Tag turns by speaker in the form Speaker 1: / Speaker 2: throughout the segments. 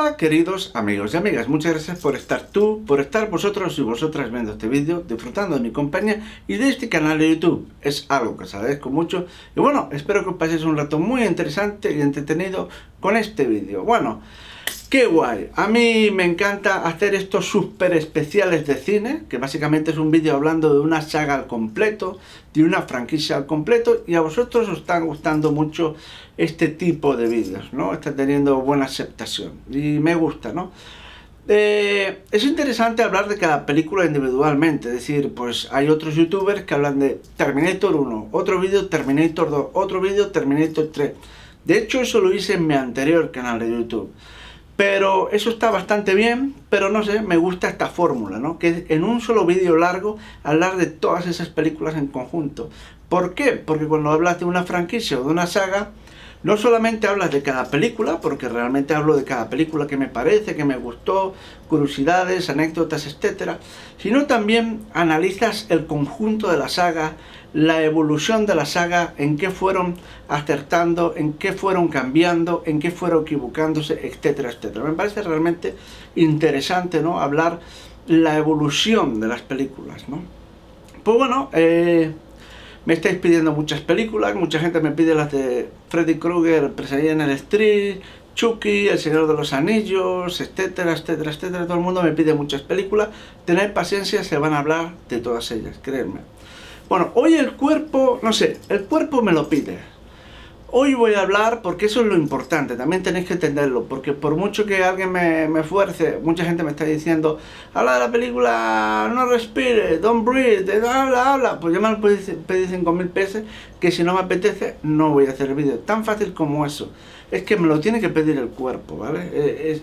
Speaker 1: Hola queridos amigos y amigas, muchas gracias por estar vosotros y vosotras viendo este vídeo, disfrutando de mi compañía y de este canal de YouTube. Es algo que os agradezco mucho y bueno, espero que os paséis un rato muy interesante y entretenido con este vídeo. Bueno, qué guay, a mí me encanta hacer estos súper especiales de cine, que básicamente es un vídeo hablando de una saga al completo, de una franquicia al completo, y a vosotros os están gustando mucho este tipo de vídeos, ¿no? Está teniendo buena aceptación y me gusta, ¿no? Es interesante hablar de cada película individualmente, es decir, pues hay otros youtubers que hablan de Terminator 1, otro vídeo Terminator 2, otro vídeo Terminator 3. De hecho, eso lo hice en mi anterior canal de YouTube. Pero eso está bastante bien, pero no sé, me gusta esta fórmula, ¿no? Que en un solo vídeo largo hablar de todas esas películas en conjunto. ¿Por qué? Porque cuando hablas de una franquicia o de una saga, no solamente hablas de cada película, porque realmente hablo de cada película que me parece, que me gustó, curiosidades, anécdotas, etcétera, sino también analizas el conjunto de la saga, la evolución de la saga, en qué fueron acertando, en qué fueron cambiando, en qué fueron equivocándose, etcétera, etcétera. Me parece realmente interesante, ¿no? Hablar la evolución de las películas, ¿no? Pues bueno, me estáis pidiendo muchas películas, mucha gente me pide las de Freddy Krueger, Pesadilla en el Street, Chucky, El Señor de los Anillos, etcétera, etcétera, etcétera. Todo el mundo me pide muchas películas. Tened paciencia, se van a hablar de todas ellas, créanme. Bueno, hoy el cuerpo, no sé, el cuerpo me lo pide. Hoy voy a hablar, porque eso es lo importante, también tenéis que entenderlo, porque por mucho que alguien me fuerce, mucha gente me está diciendo, habla de la película, no respire, don't breathe, habla, pues ya me lo pedís 5.000 veces, que si no me apetece, no voy a hacer el vídeo, tan fácil como eso, es que me lo tiene que pedir el cuerpo, ¿vale?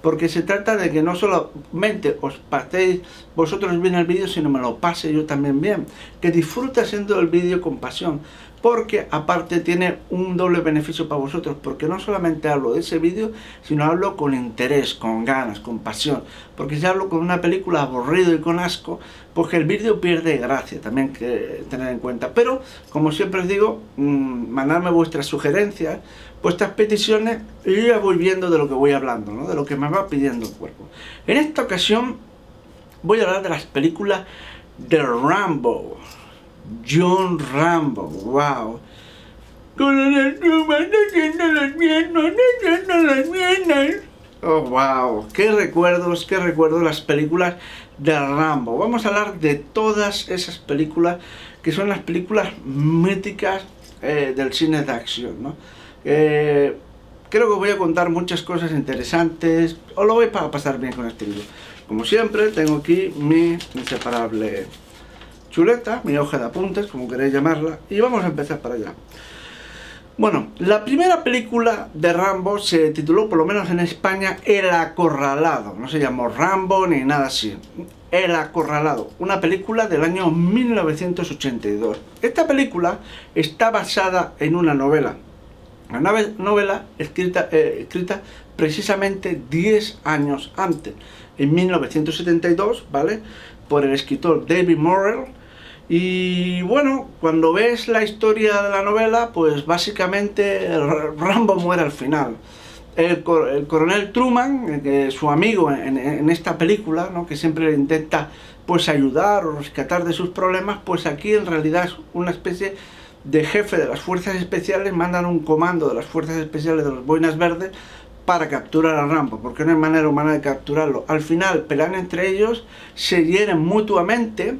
Speaker 1: Porque se trata de que no solamente os paséis vosotros bien el vídeo, sino me lo pase yo también bien, que disfrute haciendo el vídeo con pasión, porque aparte tiene un doble beneficio para vosotros, porque no solamente hablo de ese vídeo, sino hablo con interés, con ganas, con pasión, porque si hablo con una película aburrido y con asco, pues el vídeo pierde gracia, también que tener en cuenta. Pero, como siempre os digo, mandadme vuestras sugerencias, vuestras peticiones, y yo ya voy viendo de lo que voy hablando, ¿no? De lo que me va pidiendo el cuerpo. En esta ocasión voy a hablar de las películas de Rambo. John Rambo, wow. Coronel Truman haciendo las piernas, haciendo las piernas. Oh, wow. Qué recuerdos las películas de Rambo. Vamos a hablar de todas esas películas que son las películas míticas del cine de acción, ¿no? Creo que voy a contar muchas cosas interesantes. Os lo voy a pasar bien con este vídeo. Como siempre, tengo aquí mi inseparable chuleta, mi hoja de apuntes, como queréis llamarla, y vamos a empezar para allá. Bueno, la primera película de Rambo se tituló, por lo menos en España, El Acorralado. No se llamó Rambo ni nada así. El Acorralado, una película del año 1982. Esta película está basada en una novela. Una novela escrita precisamente 10 años antes, en 1972, ¿vale? Por el escritor David Morrell. Y bueno, cuando ves la historia de la novela, pues básicamente Rambo muere al final. El coronel Truman, su amigo en esta película, ¿no? Que siempre le intenta pues ayudar o rescatar de sus problemas, pues aquí en realidad es una especie de jefe de las fuerzas especiales. Mandan un comando de las fuerzas especiales de los Boinas Verdes para capturar a Rambo, porque no hay manera humana de capturarlo. Al final pelean entre ellos, se hieren mutuamente.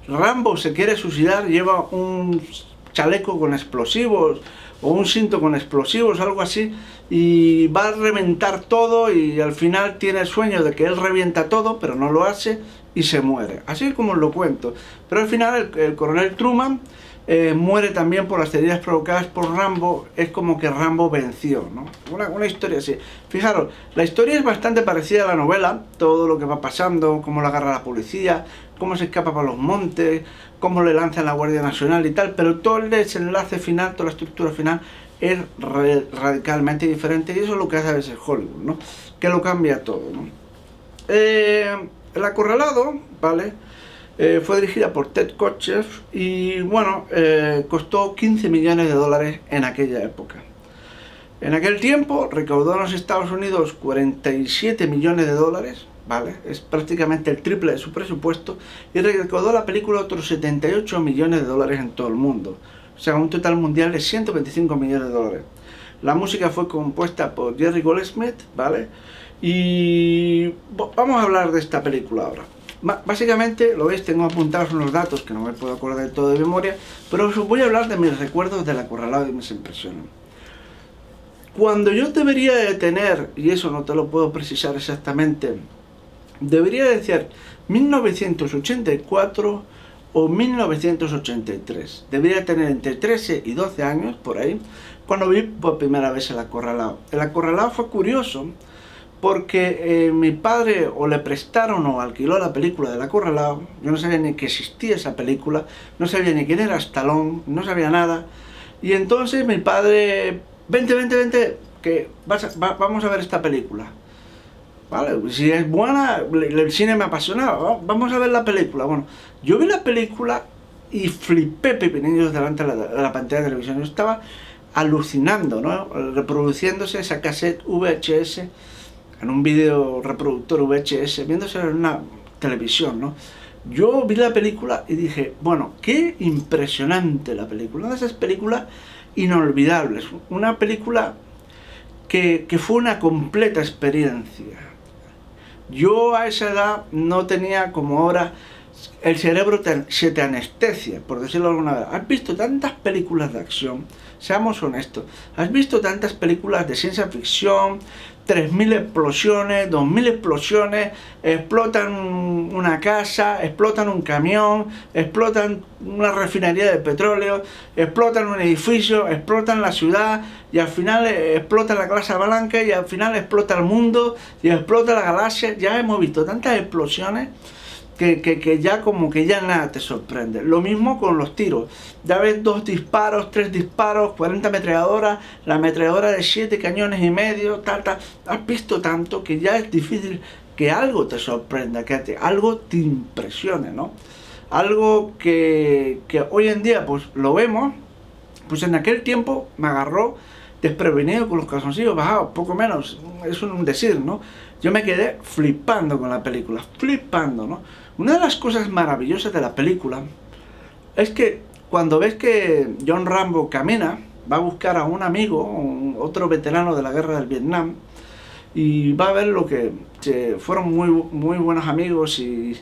Speaker 1: Rambo se quiere suicidar, lleva un chaleco con explosivos o un cinto con explosivos, algo así, y va a reventar todo, y al final tiene el sueño de que él revienta todo, pero no lo hace y se muere. Así como os lo cuento. Pero al final el coronel Truman muere también por las heridas provocadas por Rambo. Es como que Rambo venció, ¿no? Una historia así. Fijaros, la historia es bastante parecida a la novela, todo lo que va pasando, cómo lo agarra la policía, cómo se escapa para los montes, cómo le lanzan la Guardia Nacional y tal, pero todo el desenlace final, toda la estructura final es radicalmente diferente, y eso es lo que hace a veces Hollywood, ¿no? Que lo cambia todo, ¿no? El Acorralado, ¿vale? Fue dirigida por Ted Kotcheff y bueno, costó $15 millones en aquella época. En aquel tiempo recaudó en los Estados Unidos 47 millones de dólares, ¿vale? Es prácticamente el triple de su presupuesto, y recaudó la película otros 78 millones de dólares en todo el mundo. O sea, un total mundial de 125 millones de dólares. La música fue compuesta por Jerry Goldsmith, ¿vale? Y vamos a hablar de esta película ahora. Básicamente, lo veis, tengo apuntados unos datos que no me puedo acordar de todo de memoria, pero os voy a hablar de mis recuerdos del Acorralado y mis impresiones. Cuando yo debería de tener, y eso no te lo puedo precisar exactamente, debería decir 1984 o 1983. Debería tener entre 13 y 12 años, por ahí, cuando vi por primera vez El Acorralado. El Acorralado fue curioso porque mi padre o le prestaron o alquiló la película del Acorralado. Yo no sabía ni que existía esa película, no sabía ni quién era Stallone, no sabía nada. Y entonces mi padre, vente, que vamos a ver esta película. Vale, si es buena, el cine me apasionaba, vamos a ver la película. Bueno, yo vi la película y flipé pepinillos delante de la pantalla de televisión. Yo estaba alucinando, ¿no? Reproduciéndose esa cassette VHS en un video reproductor VHS, viéndose en una televisión, ¿no? Yo vi la película y dije, bueno, qué impresionante la película. Una de esas películas inolvidables, una película que fue una completa experiencia. Yo a esa edad no tenía como ahora, el cerebro se te anestesia, por decirlo alguna vez. ¿Has visto tantas películas de acción? Seamos honestos. ¿Has visto tantas películas de ciencia ficción? 3000 explosiones, 2000 explosiones, explotan una casa, explotan un camión, explotan una refinería de petróleo, explotan un edificio, explotan la ciudad y al final explota la clase blanca y al final explota el mundo y explota la galaxia. Ya hemos visto tantas explosiones que ya como que ya nada te sorprende. Lo mismo con los tiros. Ya ves 2 disparos, 3 disparos, 40 ametralladoras, la ametralladora de 7 cañones y medio, tal. Has visto tanto que ya es difícil que algo te sorprenda, que algo te impresione, ¿no? Algo que hoy en día pues lo vemos, pues en aquel tiempo me agarró desprevenido con los calzoncillos bajados, poco menos, es un decir, ¿no? Yo me quedé flipando con la película, flipando, ¿no? Una de las cosas maravillosas de la película es que cuando ves que John Rambo camina, va a buscar a un amigo, otro veterano de la guerra del Vietnam, y va a ver lo que fueron muy buenos amigos y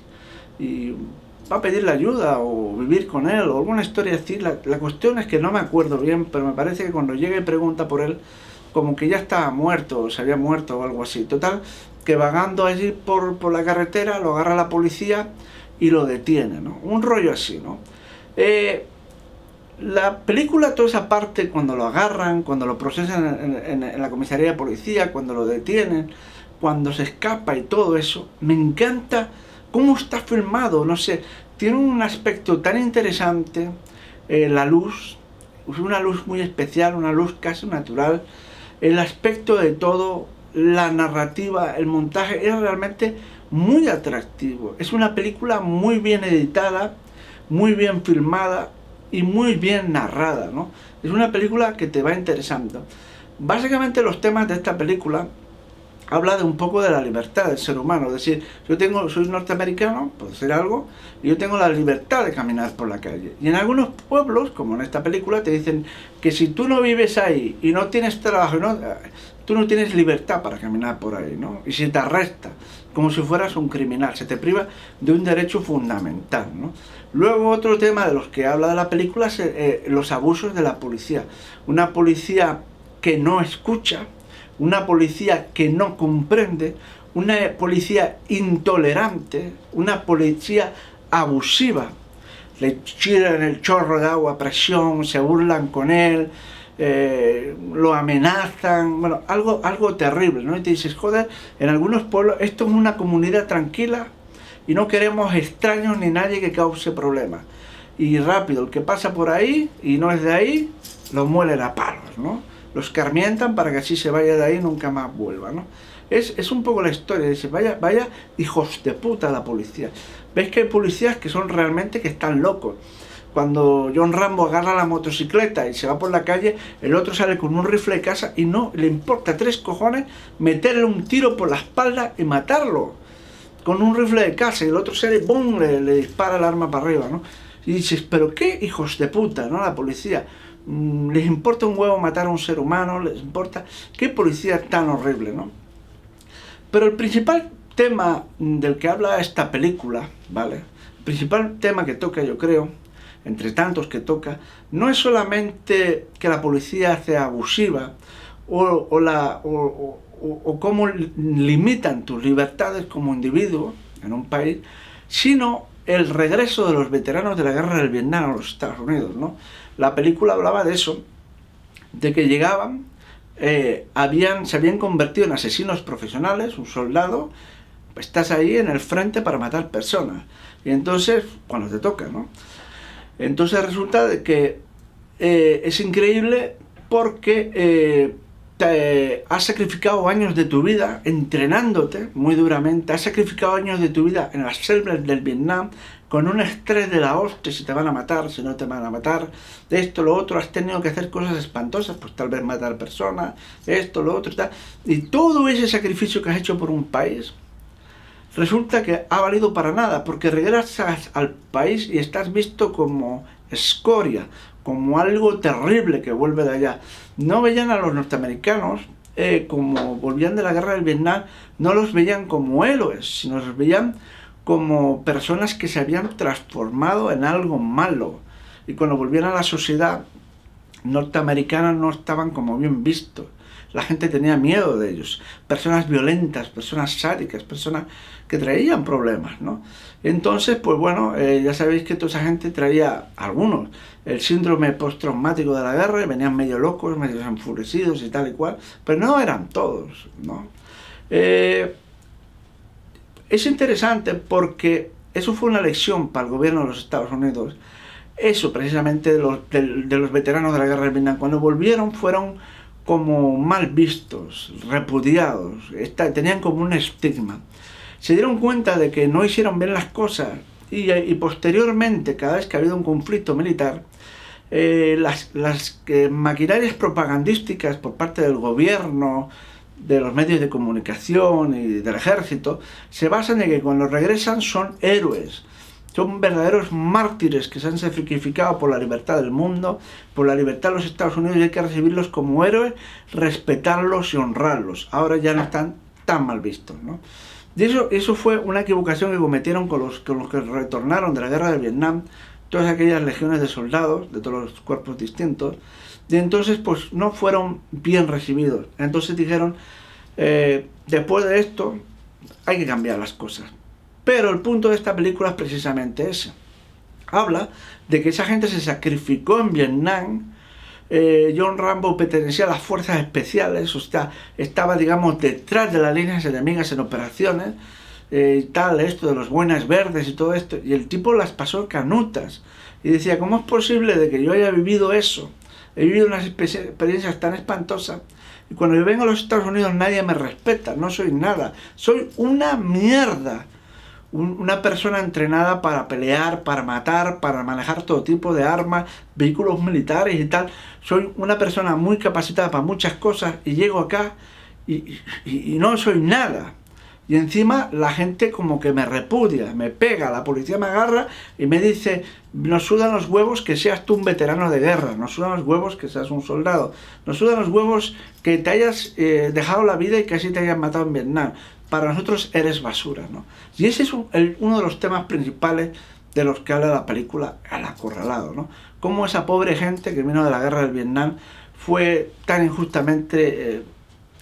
Speaker 1: va a pedirle ayuda o vivir con él o alguna historia así. La cuestión es que no me acuerdo bien, pero me parece que cuando llega y pregunta por él, como que ya estaba muerto, o se había muerto o algo así. Total, que vagando allí por la carretera, lo agarra la policía y lo detiene, ¿no? Un rollo así, ¿no? La película, toda esa parte, cuando lo agarran, cuando lo procesan en la comisaría de policía, cuando lo detienen, cuando se escapa y todo eso, me encanta cómo está filmado, no sé, tiene un aspecto tan interesante, la luz, una luz muy especial, una luz casi natural, el aspecto de todo, la narrativa, el montaje, es realmente muy atractivo. Es una película muy bien editada, muy bien filmada y muy bien narrada, ¿no? Es una película que te va interesando. Básicamente los temas de esta película habla de un poco de la libertad del ser humano. Es decir, soy norteamericano, por decir algo, y yo tengo la libertad de caminar por la calle. Y en algunos pueblos, como en esta película, te dicen que si tú no vives ahí y no tienes trabajo, tú no tienes libertad para caminar por ahí, ¿no? Y se te arresta, como si fueras un criminal, se te priva de un derecho fundamental, ¿no? Luego otro tema de los que habla de la película es los abusos de la policía. Una policía que no escucha, una policía que no comprende, una policía intolerante, una policía abusiva. Le tiran el chorro de agua a presión, se burlan con él, lo amenazan, bueno, algo terrible, ¿no? Y te dices, joder, en algunos pueblos esto es una comunidad tranquila y no queremos extraños ni nadie que cause problemas. Y rápido, el que pasa por ahí y no es de ahí, lo muelen a palos, ¿no? Lo escarmientan para que así se vaya de ahí y nunca más vuelva, ¿no? Es un poco la historia, dice, vaya hijos de puta la policía. Ves que hay policías que son realmente que están locos. cuando John Rambo agarra la motocicleta y se va por la calle, el otro sale con un rifle de casa y no le importa 3 cojones meterle un tiro por la espalda y matarlo con un rifle de casa, y el otro sale y ¡bum!, le dispara el arma para arriba, ¿no? Y dices, pero qué hijos de puta, ¿no? La policía. Les importa un huevo matar a un ser humano, les importa... Qué policía tan horrible, ¿no? Pero el principal tema del que habla esta película, ¿vale? El principal tema que toca, yo creo, entre tantos que toca, no es solamente que la policía sea abusiva o cómo limitan tus libertades como individuo en un país, sino el regreso de los veteranos de la guerra del Vietnam a los Estados Unidos, ¿no? La película hablaba de eso, de que llegaban, se habían convertido en asesinos profesionales. Un soldado, pues estás ahí en el frente para matar personas, y entonces, cuando te toca, ¿no? Entonces resulta de que es increíble porque te has sacrificado años de tu vida entrenándote muy duramente, has sacrificado años de tu vida en las selvas del Vietnam con un estrés de la hostia, si te van a matar, si no te van a matar, de esto, lo otro, has tenido que hacer cosas espantosas, pues tal vez matar personas, esto, lo otro y tal, y todo ese sacrificio que has hecho por un país, resulta que ha valido para nada, porque regresas al país y estás visto como escoria, como algo terrible que vuelve de allá. No veían a los norteamericanos, como volvían de la guerra del Vietnam, no los veían como héroes, sino los veían como personas que se habían transformado en algo malo. Y cuando volvían a la sociedad norteamericana no estaban como bien vistos. La gente tenía miedo de ellos, personas violentas, personas sádicas, personas que traían problemas, ¿no? Entonces, pues bueno, ya sabéis que toda esa gente traía, algunos, el síndrome postraumático de la guerra, y venían medio locos, medio enfurecidos y tal y cual, pero no eran todos, ¿no? Es interesante porque eso fue una lección para el gobierno de los Estados Unidos, eso precisamente de los veteranos de la guerra del Vietnam. Cuando volvieron fueron como mal vistos, repudiados, tenían como un estigma. Se dieron cuenta de que no hicieron bien las cosas y posteriormente, cada vez que ha habido un conflicto militar, las maquinarias propagandísticas por parte del gobierno, de los medios de comunicación y del ejército, se basan en que cuando regresan son héroes. Son verdaderos mártires que se han sacrificado por la libertad del mundo, por la libertad de los Estados Unidos, y hay que recibirlos como héroes, respetarlos y honrarlos. Ahora ya no están tan mal vistos, ¿no? Y eso fue una equivocación que cometieron con los que retornaron de la guerra de Vietnam, todas aquellas legiones de soldados, de todos los cuerpos distintos, y entonces pues no fueron bien recibidos. Entonces dijeron, después de esto hay que cambiar las cosas. Pero el punto de esta película es precisamente ese. Habla de que esa gente se sacrificó en Vietnam. John Rambo pertenecía a las fuerzas especiales, o sea, estaba, digamos, detrás de las líneas enemigas en operaciones, y tal, esto de los buenas verdes y todo esto, y el tipo las pasó canutas, y decía, ¿cómo es posible de que yo haya vivido eso? He vivido unas experiencias tan espantosas, y cuando yo vengo a los Estados Unidos nadie me respeta, no soy nada, soy una mierda. Una persona entrenada para pelear, para matar, para manejar todo tipo de armas, vehículos militares y tal. Soy una persona muy capacitada para muchas cosas y llego acá y no soy nada. Y encima la gente como que me repudia, me pega, la policía me agarra y me dice, nos sudan los huevos que seas tú un veterano de guerra, nos sudan los huevos que seas un soldado, nos sudan los huevos que te hayas dejado la vida y que así te hayan matado en Vietnam. Para nosotros eres basura, ¿no? Y ese es uno de los temas principales de los que habla la película El Acorralado, ¿no? Cómo esa pobre gente que vino de la guerra del Vietnam fue tan injustamente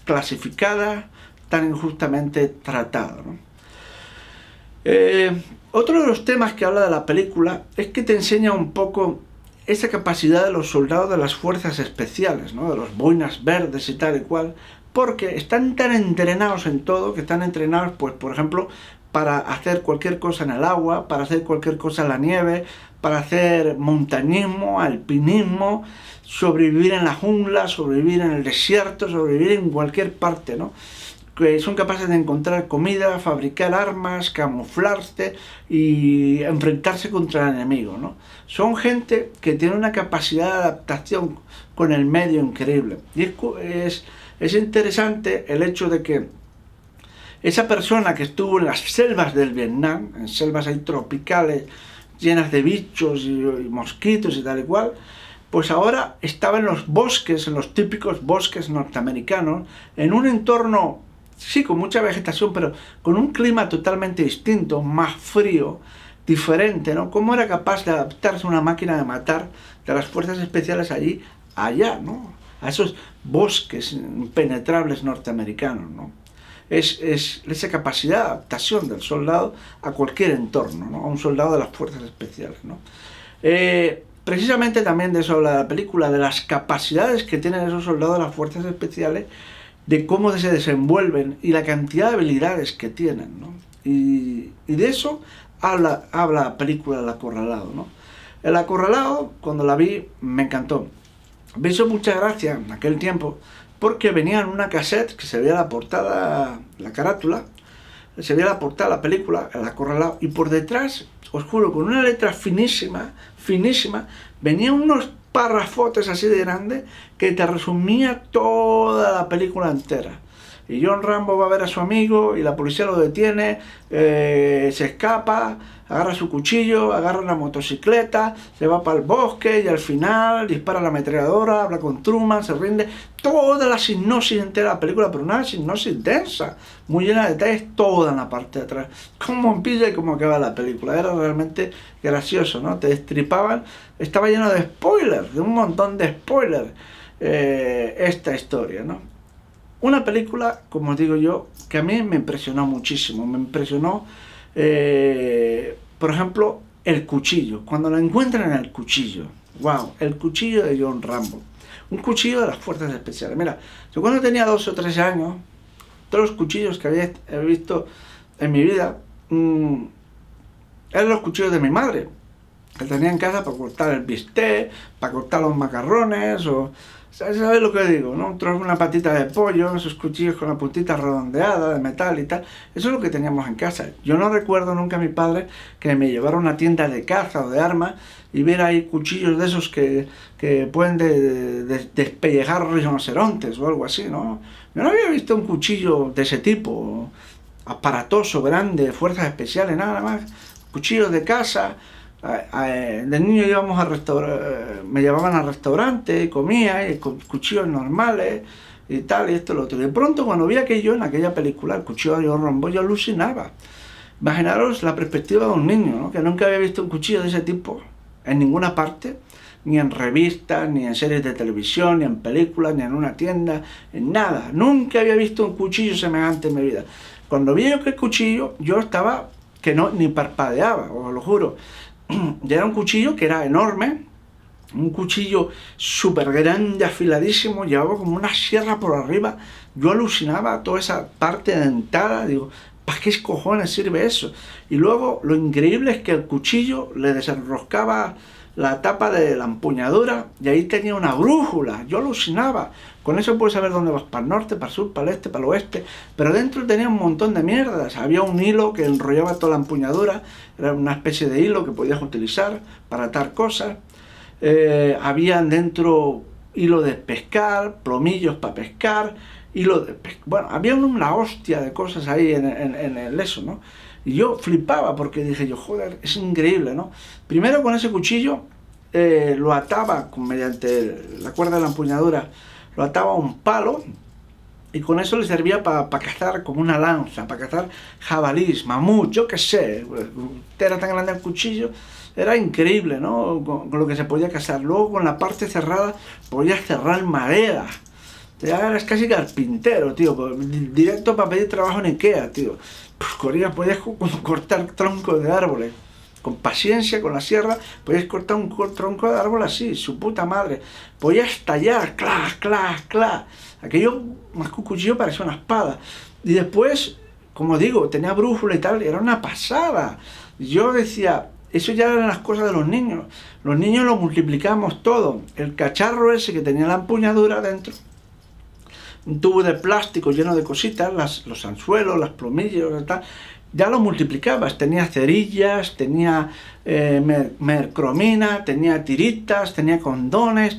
Speaker 1: clasificada, tan injustamente tratada, ¿no? Otro de los temas que habla de la película es que te enseña un poco esa capacidad de los soldados de las fuerzas especiales, ¿no? De los boinas verdes y tal y cual, porque están tan entrenados en todo, que están entrenados, pues, por ejemplo, para hacer cualquier cosa en el agua, para hacer cualquier cosa en la nieve, para hacer montañismo, alpinismo, sobrevivir en la jungla, sobrevivir en el desierto, sobrevivir en cualquier parte, ¿no? que son capaces de encontrar comida, fabricar armas, camuflarse y enfrentarse contra el enemigo, ¿no? Son gente que tiene una capacidad de adaptación con el medio increíble. Y es interesante el hecho de que esa persona que estuvo en las selvas del Vietnam, en selvas ahí tropicales, llenas de bichos y mosquitos y tal y cual, pues ahora estaba en los bosques, en los típicos bosques norteamericanos, en un entorno, sí, con mucha vegetación, pero con un clima totalmente distinto, más frío, diferente, ¿no? ¿Cómo era capaz de adaptarse a una máquina de matar de las fuerzas especiales allí, allá, ¿no? A esos bosques impenetrables norteamericanos, ¿no? Es esa capacidad de adaptación del soldado a cualquier entorno, ¿no? A un soldado de las fuerzas especiales, ¿no? Precisamente también de eso habla la película, de las capacidades que tienen esos soldados de las fuerzas especiales, de cómo se desenvuelven y la cantidad de habilidades que tienen, ¿no? Y de eso habla la película El Acorralado, ¿no? El Acorralado, cuando la vi, me encantó. Me hizo mucha gracia en aquel tiempo porque venía en una cassette que se veía la portada, la carátula, se veía la portada de la película, El Acorralado, y por detrás, os juro, con una letra finísima, venían unos párrafotes así de grandes que te resumía toda la película entera. Y John Rambo va a ver a su amigo y la policía lo detiene, se escapa, agarra su cuchillo, agarra una motocicleta, se va para el bosque y al final dispara la ametralladora, habla con Truman, se rinde. Toda la sinopsis entera de la película, pero una sinopsis densa, muy llena de detalles, toda en la parte de atrás. Cómo empieza y cómo acaba la película. Era realmente gracioso, ¿no? Te destripaban, estaba lleno de spoilers, de un montón de spoilers, esta historia, ¿no? Una película, como digo yo, que a mí me impresionó muchísimo. Me impresionó, por ejemplo, el cuchillo. Cuando lo encuentran en el cuchillo. ¡Wow! El cuchillo de John Rambo. Un cuchillo de las fuerzas especiales. Mira, yo cuando tenía 12 o 13 años, todos los cuchillos que había visto en mi vida eran los cuchillos de mi madre, que tenía en casa para cortar el bistec, para cortar los macarrones, o... ¿Sabes lo que digo, no? Una patita de pollo, esos cuchillos con la puntita redondeada de metal y tal. Eso es lo que teníamos en casa. Yo no recuerdo nunca a mi padre que me llevara a una tienda de caza o de armas y ver ahí cuchillos de esos que pueden despellejar rinocerontes o algo así, ¿no? Yo no había visto un cuchillo de ese tipo, aparatoso, grande, fuerzas especiales, nada más. Cuchillos de casa. De niño íbamos me llevaban al restaurante, comía, y con cuchillos normales y tal, y esto y lo otro. Y de pronto cuando vi aquello en aquella película, el cuchillo de John Rambo, yo alucinaba. Imaginaros la perspectiva de un niño, ¿no? Que nunca había visto un cuchillo de ese tipo en ninguna parte, ni en revistas, ni en series de televisión, ni en películas, ni en una tienda, en nada. Nunca había visto un cuchillo semejante en mi vida. Cuando vi yo aquel cuchillo, yo estaba que no ni parpadeaba, os lo juro. Y era un cuchillo que era enorme, un cuchillo súper grande, afiladísimo, llevaba como una sierra por arriba. Yo alucinaba toda esa parte dentada, digo, ¿para qué cojones sirve eso? Y luego lo increíble es que el cuchillo le desenroscaba la tapa de la empuñadura y ahí tenía una brújula. Yo alucinaba. Con eso puedes saber dónde vas, para el norte, para el sur, para el este, para el oeste. Pero dentro tenía un montón de mierdas. Había un hilo que enrollaba toda la empuñadura. Era una especie de hilo que podías utilizar para atar cosas. Había dentro hilo de pescar, plomillos para pescar, bueno, había una hostia de cosas ahí en el eso, ¿no? Y yo flipaba porque dije yo, joder, es increíble, ¿no? Primero con ese cuchillo lo ataba mediante la cuerda de la empuñadura, lo ataba a un palo y con eso le servía para cazar como una lanza, para cazar jabalís, mamut, yo qué sé. Era tan grande el cuchillo, era increíble, ¿no? Con lo que se podía cazar. Luego con la parte cerrada podías cerrar madera. Ya eras casi carpintero, tío, directo para pedir trabajo en Ikea, tío. Pues podías cortar troncos de árboles. Con paciencia, con la sierra, podías cortar un tronco de árbol así, su puta madre. Podías tallar, clac, clac, clac. Aquello, más que un cuchillo, parecía una espada. Y después, como digo, tenía brújula y tal, era una pasada. Yo decía, eso ya eran las cosas de los niños. Los niños lo multiplicamos todo. El cacharro ese que tenía la empuñadura dentro, un tubo de plástico lleno de cositas, los anzuelos, las plumillas y tal, ya lo multiplicabas, tenía cerillas, tenía mercromina, tenía tiritas, tenía condones,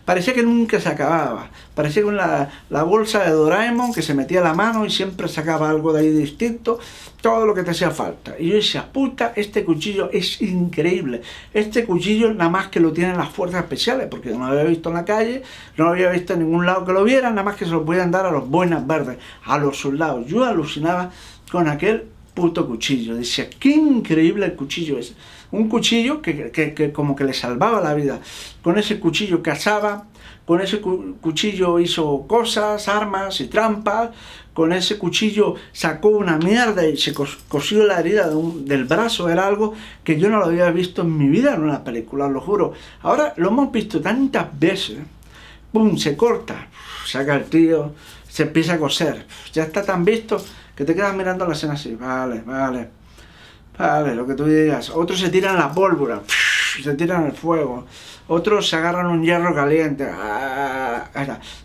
Speaker 1: parecía que nunca se acababa, parecía con la bolsa de Doraemon que se metía la mano y siempre sacaba algo de ahí distinto, todo lo que te hacía falta. Y yo decía, puta, este cuchillo es increíble, este cuchillo nada más que lo tienen las fuerzas especiales, porque no lo había visto en la calle, no lo había visto en ningún lado que lo vieran, nada más que se lo podían dar a los buenas verdes, a los soldados. Yo alucinaba con aquel puto cuchillo, decía, qué increíble el cuchillo ese. Un cuchillo que como que le salvaba la vida. Con ese cuchillo cazaba, con ese cuchillo hizo cosas, armas y trampas, con ese cuchillo sacó una mierda y se cosió la herida del brazo. Era algo que yo no lo había visto en mi vida en una película, os lo juro. Ahora lo hemos visto tantas veces. ¡Pum! Se corta, saca el tío, se empieza a coser. Ya está tan visto que te quedas mirando la escena así. Vale, lo que tú digas. Otros se tiran la pólvora, se tiran el fuego. Otros se agarran un hierro caliente.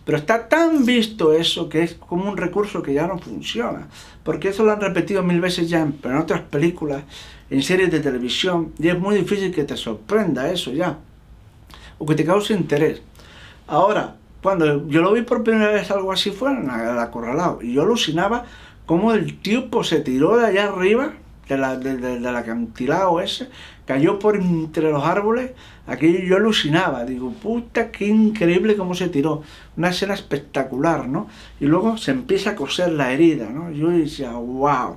Speaker 1: Pero está tan visto eso que es como un recurso que ya no funciona. Porque eso lo han repetido 1000 veces ya en otras películas, en series de televisión. Y es muy difícil que te sorprenda eso ya. O que te cause interés. Ahora, cuando yo lo vi por primera vez algo así fue en el Acorralado. Y yo alucinaba cómo el tipo se tiró de allá arriba, del acantilado ese, cayó por entre los árboles. Aquello yo alucinaba, digo, puta, qué increíble cómo se tiró. Una escena espectacular, ¿no? Y luego se empieza a coser la herida, ¿no? Yo decía, wow.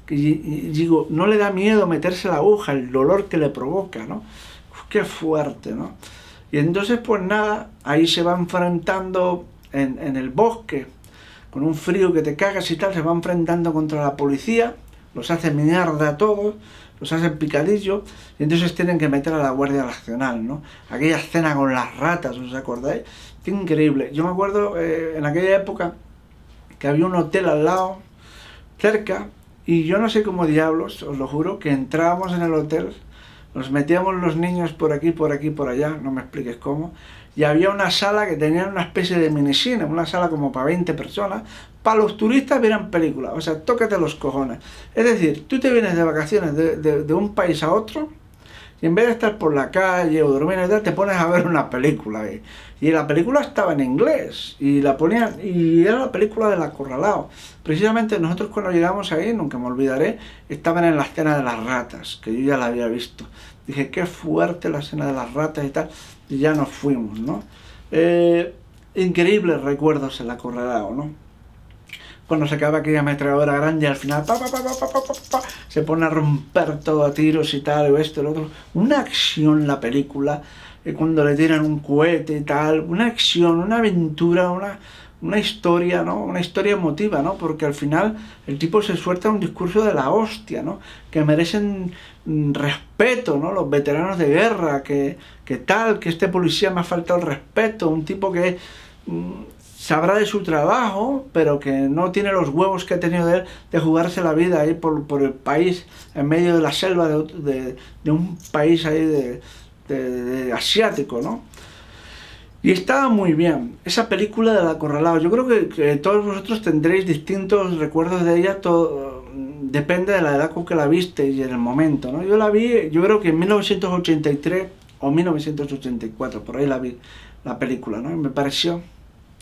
Speaker 1: Y digo, no le da miedo meterse la aguja, el dolor que le provoca, ¿no? Uf, qué fuerte, ¿no? Y entonces, pues nada, ahí se va enfrentando en el bosque, con un frío que te cagas y tal, se va enfrentando contra la policía, los hace mierda a todos, los hace picadillos, y entonces tienen que meter a la Guardia Nacional, ¿no? Aquella escena con las ratas, ¿os acordáis? Qué increíble. Yo me acuerdo en aquella época que había un hotel al lado, cerca, y yo no sé cómo diablos, os lo juro, que entrábamos en el hotel, nos metíamos los niños por aquí, por allá, no me expliques cómo, y había una sala que tenía una especie de minicine, una sala como para 20 personas, para los turistas vieran películas, o sea, tócate los cojones. Es decir, tú te vienes de vacaciones de un país a otro, y en vez de estar por la calle o dormir y tal, te pones a ver una película. Y la película estaba en inglés, y la ponían, y era la película del Acorralado. Precisamente nosotros cuando llegamos ahí, nunca me olvidaré, estaban en la escena de las ratas, que yo ya la había visto. Dije, qué fuerte la escena de las ratas y tal, y ya nos fuimos, ¿no? Increíbles recuerdos el Acorralado, ¿no? Cuando se acaba aquella ametralladora grande y al final se pone a romper todo a tiros y tal, o esto, el otro. Una acción la película, cuando le tiran un cohete y tal, una acción, una aventura, una historia, ¿no? Una historia emotiva, ¿no? Porque al final el tipo se suelta un discurso de la hostia, ¿no? Que merecen respeto, ¿no? Los veteranos de guerra, que tal, que este policía me ha faltado el respeto, un tipo que sabrá de su trabajo, pero que no tiene los huevos que ha tenido de él de jugarse la vida ahí por el país, en medio de la selva de un país ahí de asiático, ¿no? Y estaba muy bien. Esa película del Acorralado, yo creo que todos vosotros tendréis distintos recuerdos de ella, depende de la edad con que la visteis y en el momento, ¿no? Yo la vi, yo creo que en 1983 o 1984, por ahí la vi, la película, ¿no? Y me pareció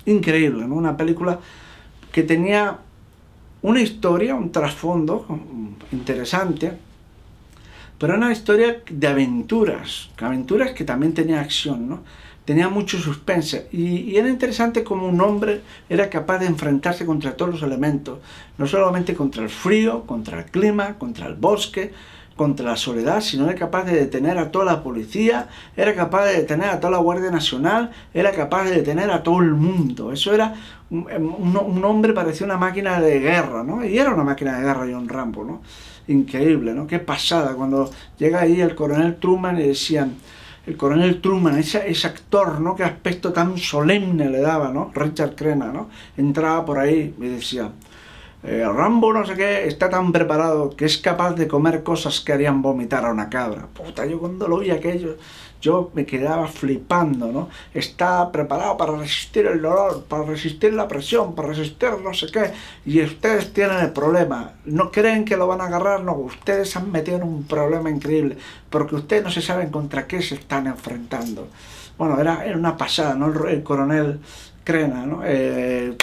Speaker 1: increíble, ¿no? Una película que tenía una historia, un trasfondo interesante, pero una historia de aventuras que también tenía acción, ¿no? Tenía mucho suspense y era interesante como un hombre era capaz de enfrentarse contra todos los elementos, no solamente contra el frío, contra el clima, contra el bosque, contra la soledad, sino era capaz de detener a toda la policía, era capaz de detener a toda la Guardia Nacional, era capaz de detener a todo el mundo. Eso era, un hombre parecía una máquina de guerra, ¿no? Y era una máquina de guerra John Rambo, ¿no? Increíble, ¿no? Qué pasada, cuando llega ahí el coronel Truman y decían, el coronel Truman, ese actor, ¿no? Qué aspecto tan solemne le daba, ¿no? Richard Crenna, ¿no? Entraba por ahí y decía, Rambo no sé qué está tan preparado que es capaz de comer cosas que harían vomitar a una cabra. Puta, yo cuando lo vi aquello yo me quedaba flipando, ¿no? Está preparado para resistir el dolor, para resistir la presión, para resistir no sé qué, y ustedes tienen el problema, no creen que lo van a agarrar, no, ustedes se han metido en un problema increíble, porque ustedes no se saben contra qué se están enfrentando. Bueno, era una pasada, ¿no? El coronel Crena, ¿no?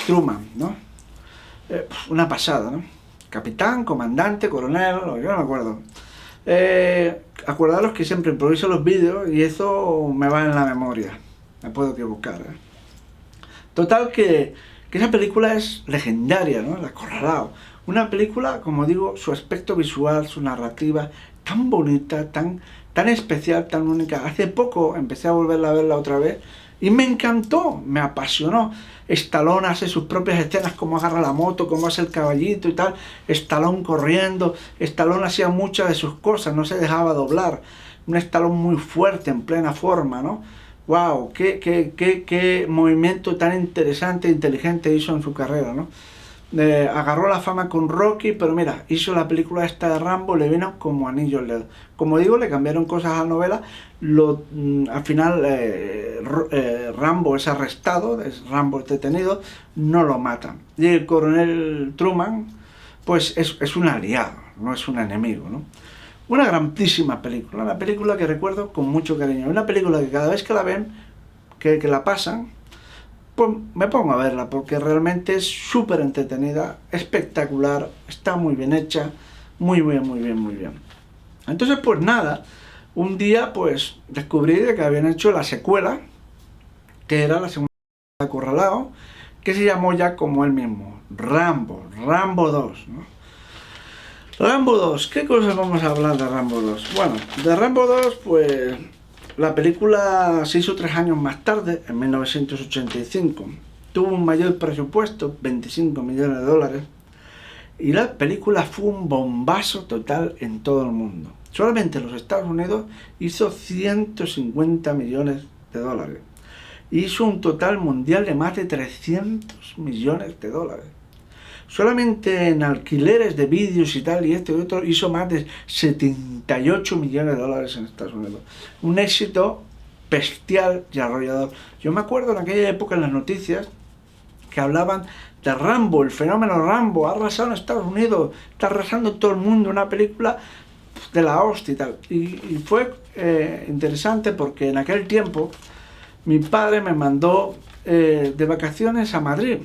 Speaker 1: Truman, ¿no? Una pasada, ¿no? Capitán, comandante, coronel, yo no me acuerdo. Acordaros que siempre improviso los vídeos y eso me va en la memoria, me puedo equivocar, ¿eh? Total que esa película es legendaria, ¿no? El Acorralado. Una película, como digo, su aspecto visual, su narrativa, tan bonita, tan especial, tan única. Hace poco empecé a volverla a verla otra vez y me encantó, me apasionó. Stallone hace sus propias escenas, cómo agarra la moto, cómo hace el caballito y tal. Stallone corriendo. Stallone hacía muchas de sus cosas, no se dejaba doblar. Un Stallone muy fuerte, en plena forma, ¿no? ¡Wow! ¡Qué movimiento tan interesante e inteligente hizo en su carrera, ¿no? Agarró la fama con Rocky, pero mira, hizo la película esta de Rambo, le vino como anillo al dedo. Como digo, le cambiaron cosas a la novela, al final Rambo es arrestado, Rambo es detenido, no lo matan. Y el coronel Truman, pues es un aliado, no es un enemigo, ¿no? Una grandísima película, una película que recuerdo con mucho cariño, una película que cada vez que la ven, que la pasan, pues me pongo a verla porque realmente es súper entretenida, espectacular, está muy bien hecha, muy bien, muy bien, muy bien. Entonces pues nada, un día pues descubrí de que habían hecho la secuela, que era la segunda de Acorralado, que se llamó ya como él mismo, Rambo 2, ¿no? Rambo 2, ¿qué cosas vamos a hablar de Rambo 2? Bueno, de Rambo 2 pues la película se hizo 3 años más tarde, en 1985. Tuvo un mayor presupuesto, 25 millones de dólares. Y la película fue un bombazo total en todo el mundo. Solamente en los Estados Unidos hizo 150 millones de dólares. Hizo un total mundial de más de 300 millones de dólares. Solamente en alquileres de vídeos y tal, y esto y otro, hizo más de 78 millones de dólares en Estados Unidos. Un éxito bestial y arrollador. Yo me acuerdo en aquella época en las noticias que hablaban de Rambo, el fenómeno Rambo, ha arrasado en Estados Unidos, está arrasando en todo el mundo, una película de la hostia y tal. Y fue interesante porque en aquel tiempo mi padre me mandó de vacaciones a Madrid.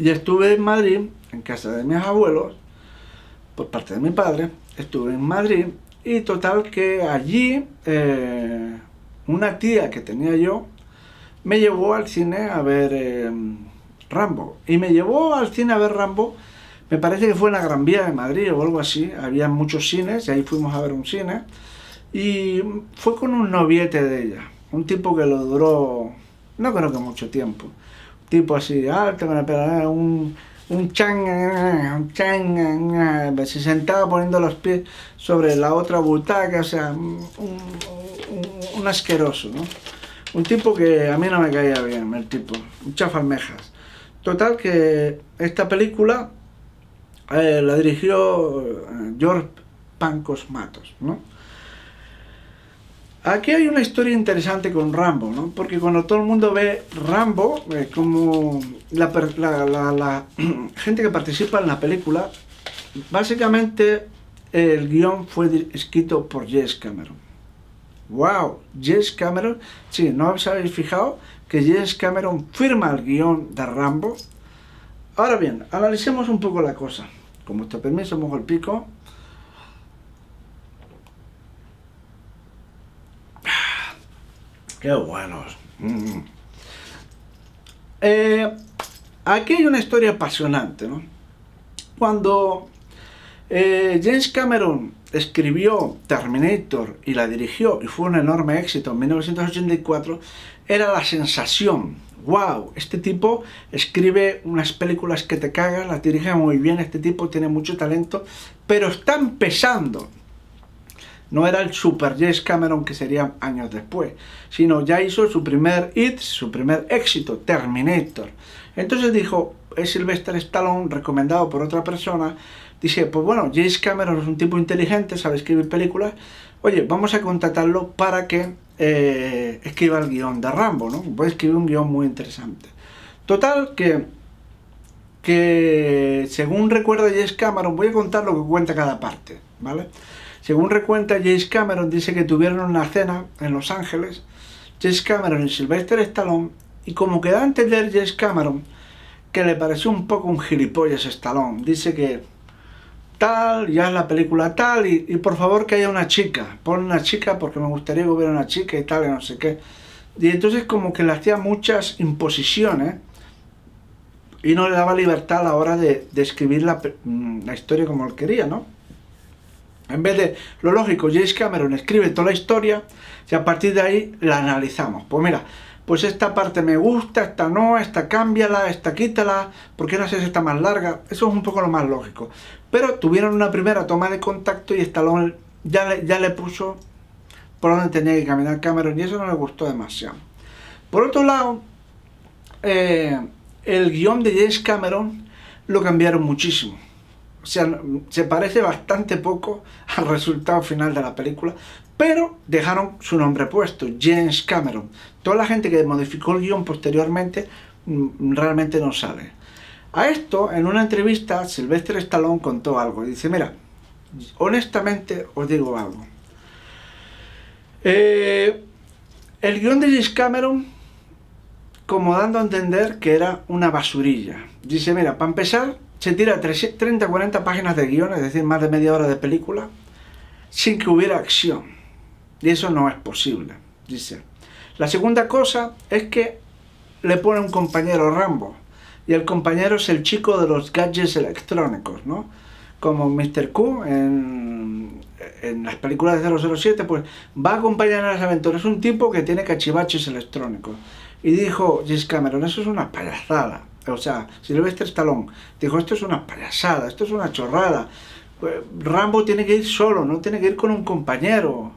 Speaker 1: Y estuve en Madrid, en casa de mis abuelos, por parte de mi padre, estuve en Madrid, y total que allí una tía que tenía yo me llevó al cine a ver Rambo. Y me llevó al cine a ver Rambo, me parece que fue en la Gran Vía de Madrid o algo así, había muchos cines y ahí fuimos a ver un cine. Y fue con un noviete de ella, un tipo que lo duró, no creo que mucho tiempo. Tipo así, alto, con el pelo, un chan, se sentaba poniendo los pies sobre la otra butaca, o sea, un asqueroso, ¿no? Un tipo que a mí no me caía bien, el tipo, un chafalmejas. Total que esta película la dirigió George Pancos Matos, ¿no? Aquí hay una historia interesante con Rambo, ¿no? Porque cuando todo el mundo ve Rambo, como la gente que participa en la película, básicamente el guión fue escrito por James Cameron. ¡Wow! James Cameron, sí, ¿no os habéis fijado que James Cameron firma el guión de Rambo? Ahora bien, analicemos un poco la cosa. Con vuestro permiso, mojo el pico. ¡Qué buenos! Aquí hay una historia apasionante, ¿no? Cuando James Cameron escribió Terminator y la dirigió y fue un enorme éxito en 1984, era la sensación. ¡Wow! Este tipo escribe unas películas que te cagas, las dirige muy bien, este tipo tiene mucho talento, pero está empezando. No era el super James Cameron que sería años después, sino ya hizo su primer hit, su primer éxito, Terminator. Entonces dijo, es Sylvester Stallone, recomendado por otra persona, dice, pues bueno, James Cameron es un tipo inteligente, sabe escribir películas, oye, vamos a contratarlo para que escriba el guión de Rambo, ¿no? Puede escribir un guión muy interesante. Total, que según recuerda James Cameron, voy a contar lo que cuenta cada parte, ¿vale? Según recuenta James Cameron, dice que tuvieron una cena en Los Ángeles, James Cameron y Sylvester Stallone, y como que da a entender James Cameron que le pareció un poco un gilipollas Stallone. Dice que tal, ya es la película tal, y por favor que haya una chica, pon una chica porque me gustaría que hubiera una chica y tal, y no sé qué. Y entonces como que le hacía muchas imposiciones y no le daba libertad a la hora de escribir la historia como él quería, ¿no? En vez de lo lógico, James Cameron escribe toda la historia y a partir de ahí la analizamos. Pues mira, pues esta parte me gusta, esta no, esta cámbiala, esta quítala, ¿por qué no haces esta más larga? Eso es un poco lo más lógico. Pero tuvieron una primera toma de contacto y Stallone ya le puso por donde tenía que caminar Cameron y eso no le gustó demasiado. Por otro lado, el guión de James Cameron lo cambiaron muchísimo. O sea, se parece bastante poco al resultado final de la película, pero dejaron su nombre puesto, James Cameron. Toda la gente que modificó el guión posteriormente realmente no sabe. A esto, en una entrevista, Sylvester Stallone contó algo. Dice, mira, honestamente os digo algo. El guión de James Cameron, como dando a entender que era una basurilla. Dice, mira, para empezar, se tira 30-40 páginas de guión, es decir, más de media hora de película, sin que hubiera acción. Y eso no es posible, dice. La segunda cosa es que le pone un compañero Rambo. Y el compañero es el chico de los gadgets electrónicos, ¿no? Como Mr. Q en las películas de 007, pues va a acompañar a las aventuras. Es un tipo que tiene cachivaches electrónicos. Y dijo James Cameron, eso es una payasada. O sea, Sylvester Stallone dijo, esto es una payasada, esto es una chorrada. Rambo tiene que ir solo, no tiene que ir con un compañero.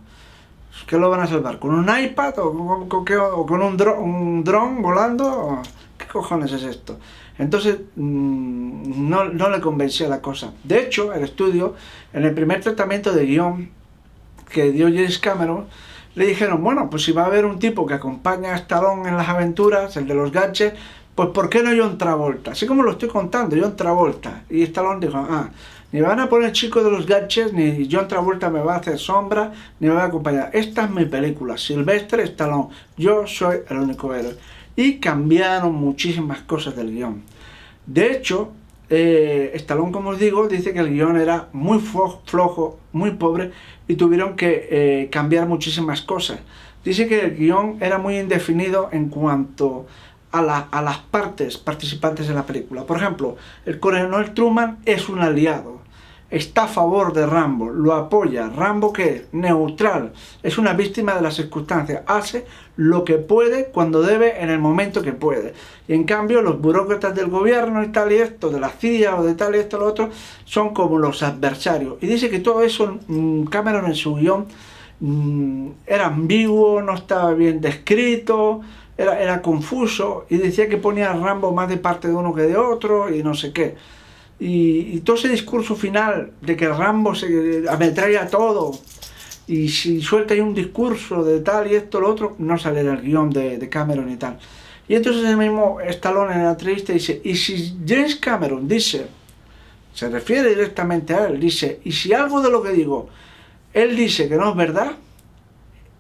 Speaker 1: ¿Qué lo van a salvar? ¿Con un iPad o con un dron volando? ¿Qué cojones es esto? Entonces no le convencía la cosa. De hecho, el estudio, en el primer tratamiento de guión que dio James Cameron, le dijeron, bueno, pues si va a haber un tipo que acompaña a Stallone en las aventuras, el de los gadgets, pues ¿por qué no John Travolta? Así como lo estoy contando, John Travolta. Y Stallone dijo, ni van a poner chico de los gadgets, ni John Travolta me va a hacer sombra, ni me va a acompañar. Esta es mi película, Sylvester Stallone, yo soy el único héroe. Y cambiaron muchísimas cosas del guión. De hecho, Stallone, como os digo, dice que el guión era muy flojo, muy pobre, y tuvieron que cambiar muchísimas cosas. Dice que el guión era muy indefinido en cuanto a las partes participantes de la película. Por ejemplo, el coronel Truman es un aliado, está a favor de Rambo, lo apoya. Rambo, ¿qué es? Neutral, es una víctima de las circunstancias, hace lo que puede cuando debe en el momento que puede. Y en cambio los burócratas del gobierno y tal y esto, de la CIA o de tal y esto lo otro, son como los adversarios. Y dice que todo eso Cameron en su guión era ambiguo, no estaba bien descrito, era confuso, y decía que ponía a Rambo más de parte de uno que de otro y no sé qué. Y todo ese discurso final de que Rambo se ametralla todo, y si suelta ahí un discurso de tal y esto lo otro, no sale del guión de Cameron y tal. Y entonces el mismo Stallone en la entrevista dice, y si James Cameron dice, se refiere directamente a él, dice, y si algo de lo que digo, él dice que no es verdad,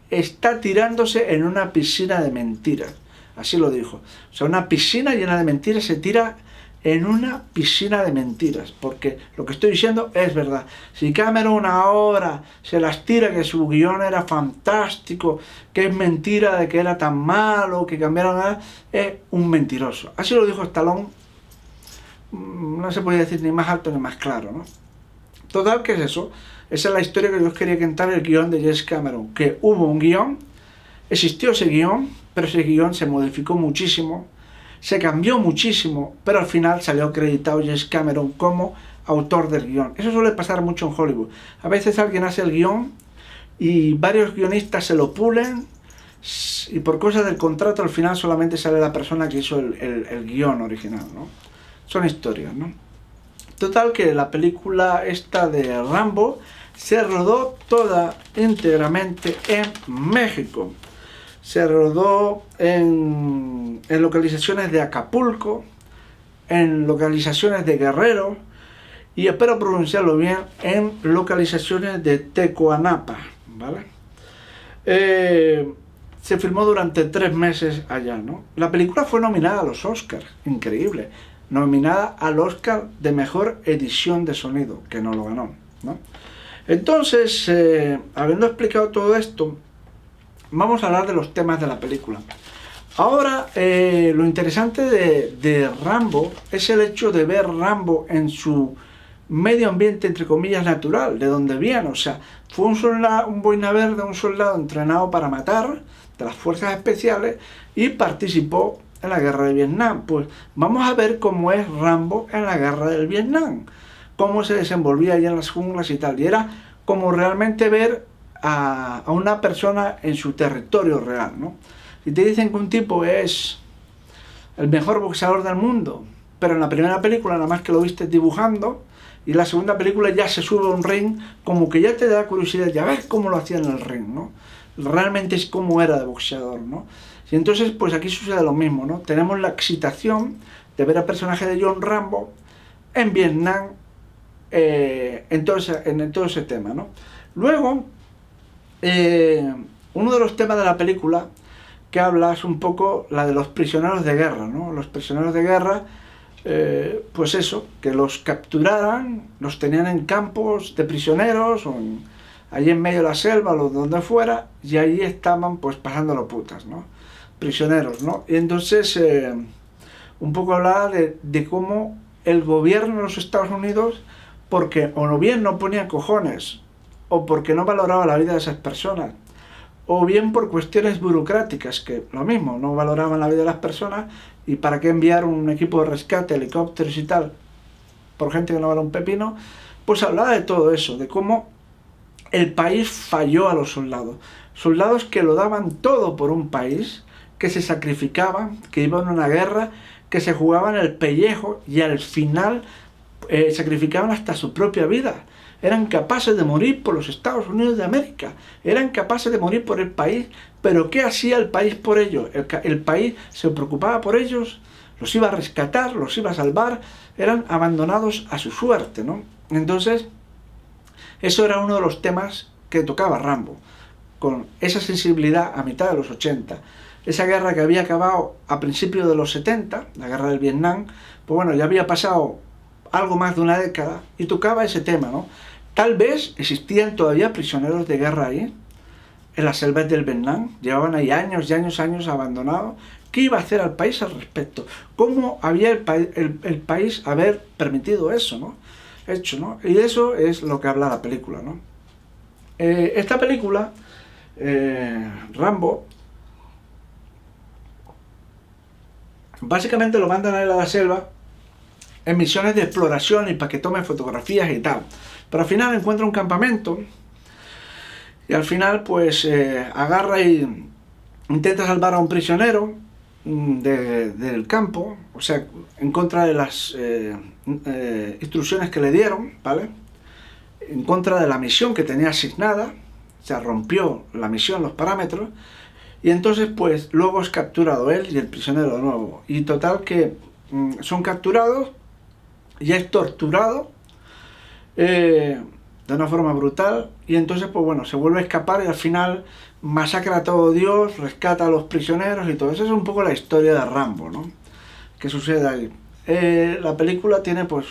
Speaker 1: está tirándose en una piscina de mentiras. Así lo dijo. O sea, una piscina llena de mentiras, se tira en una piscina de mentiras, porque lo que estoy diciendo es verdad. Si Cameron ahora se las tira que su guión era fantástico, que es mentira de que era tan malo, que cambiaron nada, es un mentiroso. Así lo dijo Stallone, no se podía decir ni más alto ni más claro, ¿no? Total, ¿qué es eso? Esa es la historia que yo os quería contar, el guión de James Cameron, que hubo un guión, existió ese guión, pero ese guión se modificó muchísimo, se cambió muchísimo, pero al final salió acreditado James Cameron como autor del guión. Eso suele pasar mucho en Hollywood. A veces alguien hace el guión y varios guionistas se lo pulen y por cosas del contrato al final solamente sale la persona que hizo el guión original, ¿no? Son historias, ¿no? Total, que la película esta de Rambo se rodó toda íntegramente en México. Se rodó en localizaciones de Acapulco, en localizaciones de Guerrero y, espero pronunciarlo bien, en localizaciones de Tecoanapa, ¿vale? Se filmó durante 3 meses allá, ¿no? La película fue nominada a los Oscars, increíble, nominada al Oscar de Mejor Edición de Sonido, que no lo ganó, ¿no? Entonces, habiendo explicado todo esto, vamos a hablar de los temas de la película. Ahora, lo interesante de Rambo es el hecho de ver Rambo en su medio ambiente, entre comillas, natural, de donde viene. O sea, fue un boina verde, un soldado entrenado para matar, de las fuerzas especiales, y participó en la guerra de Vietnam. Pues vamos a ver cómo es Rambo en la guerra del Vietnam, cómo se desenvolvía allá en las junglas y tal. Y era como realmente ver a una persona en su territorio real, ¿no? Si te dicen que un tipo es el mejor boxeador del mundo, pero en la primera película nada más que lo viste dibujando, y en la segunda película ya se sube a un ring, como que ya te da curiosidad, ya ves cómo lo hacía en el ring, ¿no? Realmente es como era de boxeador, ¿no? Y entonces, pues aquí sucede lo mismo, ¿no? Tenemos la excitación de ver al personaje de John Rambo en Vietnam, en todo ese tema, ¿no? Luego, uno de los temas de la película que habla es un poco la de los prisioneros de guerra, ¿no? Los prisioneros de guerra, pues eso, que los capturaran, los tenían en campos de prisioneros, o allí en medio de la selva, o donde fuera, y allí estaban pues pasándolo putas, ¿no? Prisioneros, ¿no? Y entonces, un poco hablaba de cómo el gobierno de los Estados Unidos, porque o bien no ponía cojones, o porque no valoraba la vida de esas personas, o bien por cuestiones burocráticas, que lo mismo, no valoraban la vida de las personas, y para qué enviar un equipo de rescate, helicópteros y tal, por gente que no vale un pepino. Pues hablaba de todo eso, de cómo el país falló a los soldados, soldados que lo daban todo por un país, que se sacrificaban, que iban a una guerra, que se jugaban el pellejo y al final sacrificaban hasta su propia vida. Eran capaces de morir por los Estados Unidos de América, eran capaces de morir por el país, pero ¿qué hacía el país por ellos? El país se preocupaba por ellos, los iba a rescatar, los iba a salvar, eran abandonados a su suerte, ¿no? Entonces, eso era uno de los temas que tocaba Rambo, con esa sensibilidad a mitad de los 80. Esa guerra que había acabado a principios de los 70, la guerra del Vietnam, pues bueno, ya había pasado algo más de una década y tocaba ese tema, ¿no? Tal vez existían todavía prisioneros de guerra ahí, en las selvas del Vietnam, llevaban ahí años y años, abandonados. ¿Qué iba a hacer al país al respecto? ¿Cómo había el país haber permitido eso, ¿no? Hecho, ¿no? Y eso es lo que habla la película, ¿no? Esta película, Rambo, básicamente lo mandan a la selva en misiones de exploración y para que tome fotografías y tal. Pero al final encuentra un campamento y al final pues agarra y intenta salvar a un prisionero del campo, o sea, en contra de las instrucciones que le dieron, ¿vale? En contra de la misión que tenía asignada, se rompió la misión, los parámetros, y entonces pues luego es capturado él y el prisionero de nuevo. Y total que son capturados y es torturado de una forma brutal, y entonces pues bueno, se vuelve a escapar y al final masacra a todo Dios, rescata a los prisioneros y todo eso. Es un poco la historia de Rambo, ¿no? ¿Qué sucede ahí? La película tiene pues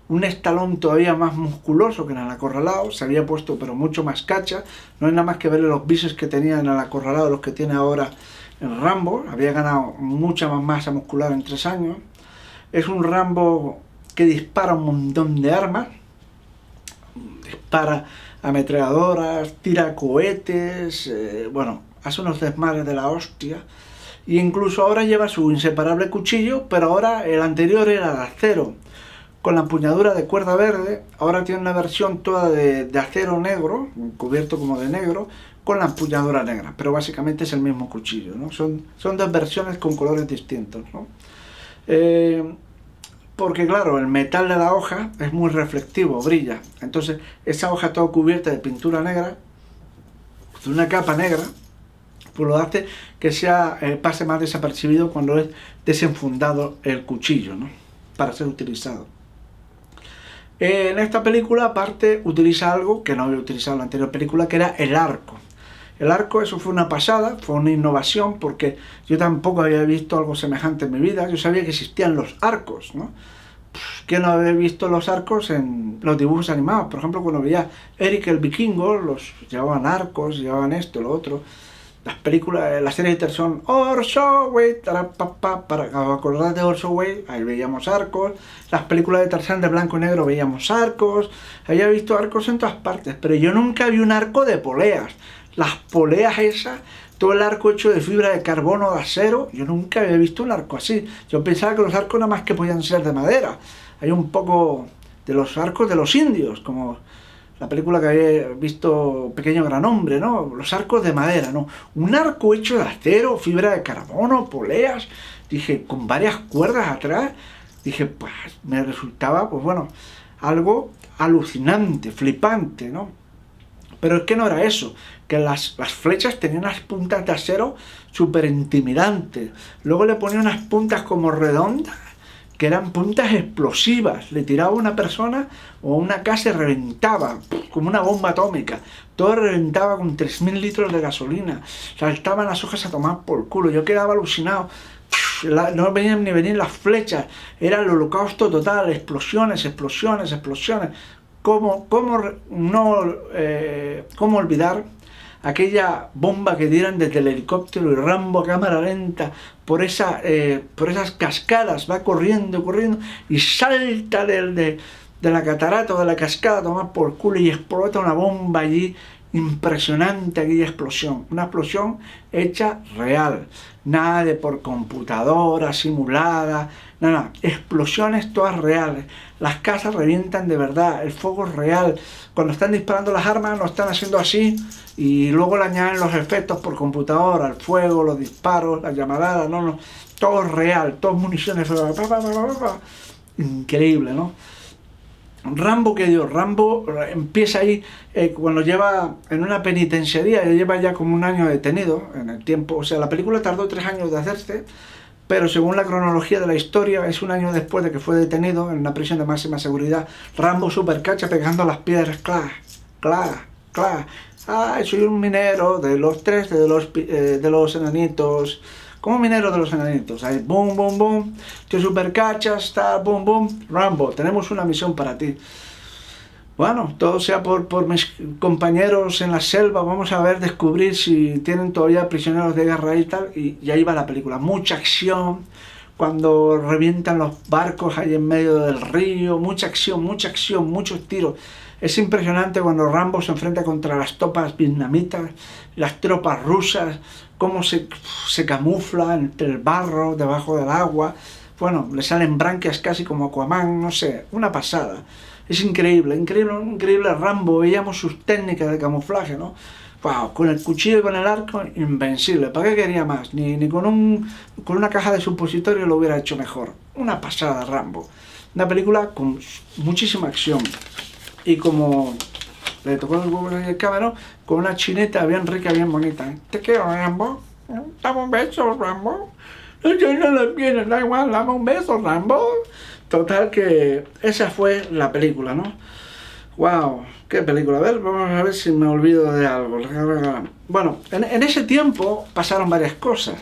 Speaker 1: un Stallone todavía más musculoso que en El Acorralado, se había puesto pero mucho más cacha, no hay nada más que verle los bíceps que tenía en El Acorralado, los que tiene ahora en Rambo, había ganado mucha más masa muscular en 3 años. Es un Rambo que dispara un montón de armas, dispara ametralladoras, tira cohetes, bueno, hace unos desmadres de la hostia, y incluso ahora lleva su inseparable cuchillo, pero ahora el anterior era de acero, con la empuñadura de cuerda verde. Ahora tiene una versión toda de acero negro, cubierto como de negro, con la empuñadura negra, pero básicamente es el mismo cuchillo, ¿no? Son dos versiones con colores distintos, ¿no? porque claro, el metal de la hoja es muy reflectivo, brilla. Entonces esa hoja toda cubierta de pintura negra, de una capa negra, pues lo hace que pase más desapercibido cuando es desenfundado el cuchillo, ¿no? Para ser utilizado. En esta película aparte utiliza algo que no había utilizado en la anterior película, que era el arco. El arco, eso fue una pasada, fue una innovación, porque yo tampoco había visto algo semejante en mi vida. Yo sabía que existían los arcos, ¿no? ¿Quién no había visto los arcos en los dibujos animados? Por ejemplo, cuando veía Eric el Vikingo, los llevaban arcos, llevaban esto, lo otro. Las películas, las series de televisión, Orso, güey, para acordar de Orso, güey, ahí veíamos arcos. Las películas de Tarzán de blanco y negro veíamos arcos. Había visto arcos en todas partes, pero yo nunca vi un arco de poleas. Las poleas esas, todo el arco hecho de fibra de carbono, de acero, yo nunca había visto un arco así. Yo pensaba que los arcos nada más que podían ser de madera. Hay un poco de los arcos de los indios, como la película que había visto Pequeño Gran Hombre, ¿no? Los arcos de madera, ¿no? Un arco hecho de acero, fibra de carbono, poleas, dije, con varias cuerdas atrás, dije, pues me resultaba, pues bueno, algo alucinante, flipante, ¿no? Pero es que no era eso, que las flechas tenían unas puntas de acero súper intimidantes. Luego le ponía unas puntas como redondas, que eran puntas explosivas. Le tiraba a una persona o una casa y reventaba, como una bomba atómica. Todo reventaba con 3.000 litros de gasolina. Saltaban las hojas a tomar por culo. Yo quedaba alucinado. No venían ni venir las flechas. Era el holocausto total, explosiones, explosiones, explosiones. ¿Cómo olvidar aquella bomba que dieran desde el helicóptero y Rambo a cámara lenta por esas cascadas? Va corriendo, corriendo y salta de la catarata o de la cascada a tomar por culo y explota una bomba allí. Impresionante aquella explosión, una explosión hecha real, nada de por computadora, simulada, nada, explosiones todas reales, las casas revientan de verdad, el fuego es real, cuando están disparando las armas lo están haciendo así y luego le añaden los efectos por computadora, el fuego, los disparos, las llamaradas, no, todo es real, todo municiones, increíble, ¿no? Rambo, que Dios, Rambo empieza ahí cuando lleva en una penitenciaría, lleva ya como un año detenido en el tiempo, o sea, la película tardó 3 años de hacerse, pero según la cronología de la historia, es un año después de que fue detenido en una prisión de máxima seguridad. Rambo supercacha pegando las piedras, clac, clac, clac. Soy un minero de los 3 de los enanitos. Como minero de los enanitos, ahí, boom, boom, boom, te supercachas, está, boom, boom, Rambo, tenemos una misión para ti. Bueno, todo sea por mis compañeros en la selva, vamos a ver, descubrir si tienen todavía prisioneros de guerra y tal, y ahí va la película, mucha acción, cuando revientan los barcos ahí en medio del río, mucha acción, muchos tiros. Es impresionante cuando Rambo se enfrenta contra las tropas vietnamitas, las tropas rusas, cómo se camufla entre el barro, debajo del agua. Bueno, le salen branquias casi como Aquaman, no sé, una pasada. Es increíble, increíble Rambo, veíamos sus técnicas de camuflaje, ¿no? Wow, con el cuchillo y con el arco, invencible. ¿Para qué quería más? Ni con una caja de supositorio lo hubiera hecho mejor. Una pasada, Rambo. Una película con muchísima acción. Y como le tocó el huevo en el cámara, con una chineta bien rica, bien bonita. ¿Te quiero, Rambo? Dame un beso, Rambo. Yo no lo quiero, da igual, dame un beso, Rambo. Total que esa fue la película, ¿no? Wow, qué película. A ver, vamos a ver si me olvido de algo. Bueno, en ese tiempo pasaron varias cosas.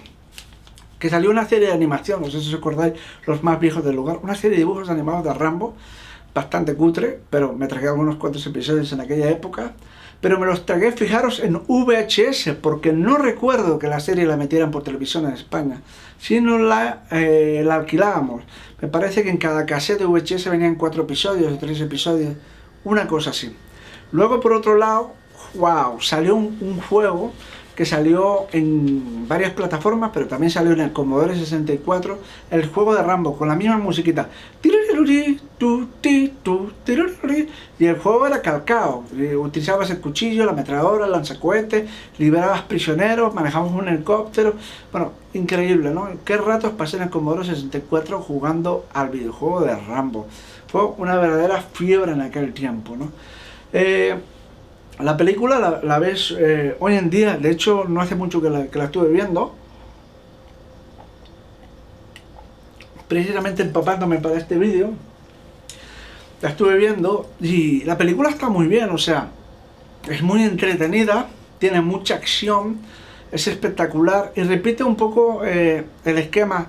Speaker 1: Que salió una serie de animación, no sé si os acordáis, los más viejos del lugar, una serie de dibujos animados de Rambo, bastante cutre, pero me tragué algunos cuantos episodios en aquella época, pero me los tragué, fijaros, en VHS, porque no recuerdo que la serie la metieran por televisión en España, sino la alquilábamos. Me parece que en cada cassette de VHS venían 4 episodios o 3 episodios, una cosa así. Luego, por otro lado, wow, salió un juego que salió en varias plataformas, pero también salió en el Commodore 64, el juego de Rambo, con la misma musiquita. Y el juego era calcado. Utilizabas el cuchillo, la ametralladora, el lanzacohetes, liberabas prisioneros, manejabas un helicóptero. Bueno, increíble, ¿no? Qué ratos pasé en el Commodore 64 jugando al videojuego de Rambo. Fue una verdadera fiebre en aquel tiempo, ¿no? La película la ves hoy en día. De hecho, no hace mucho que la estuve viendo, precisamente empapándome para este vídeo. La estuve viendo y la película está muy bien, o sea, es muy entretenida, tiene mucha acción, es espectacular y repite un poco el esquema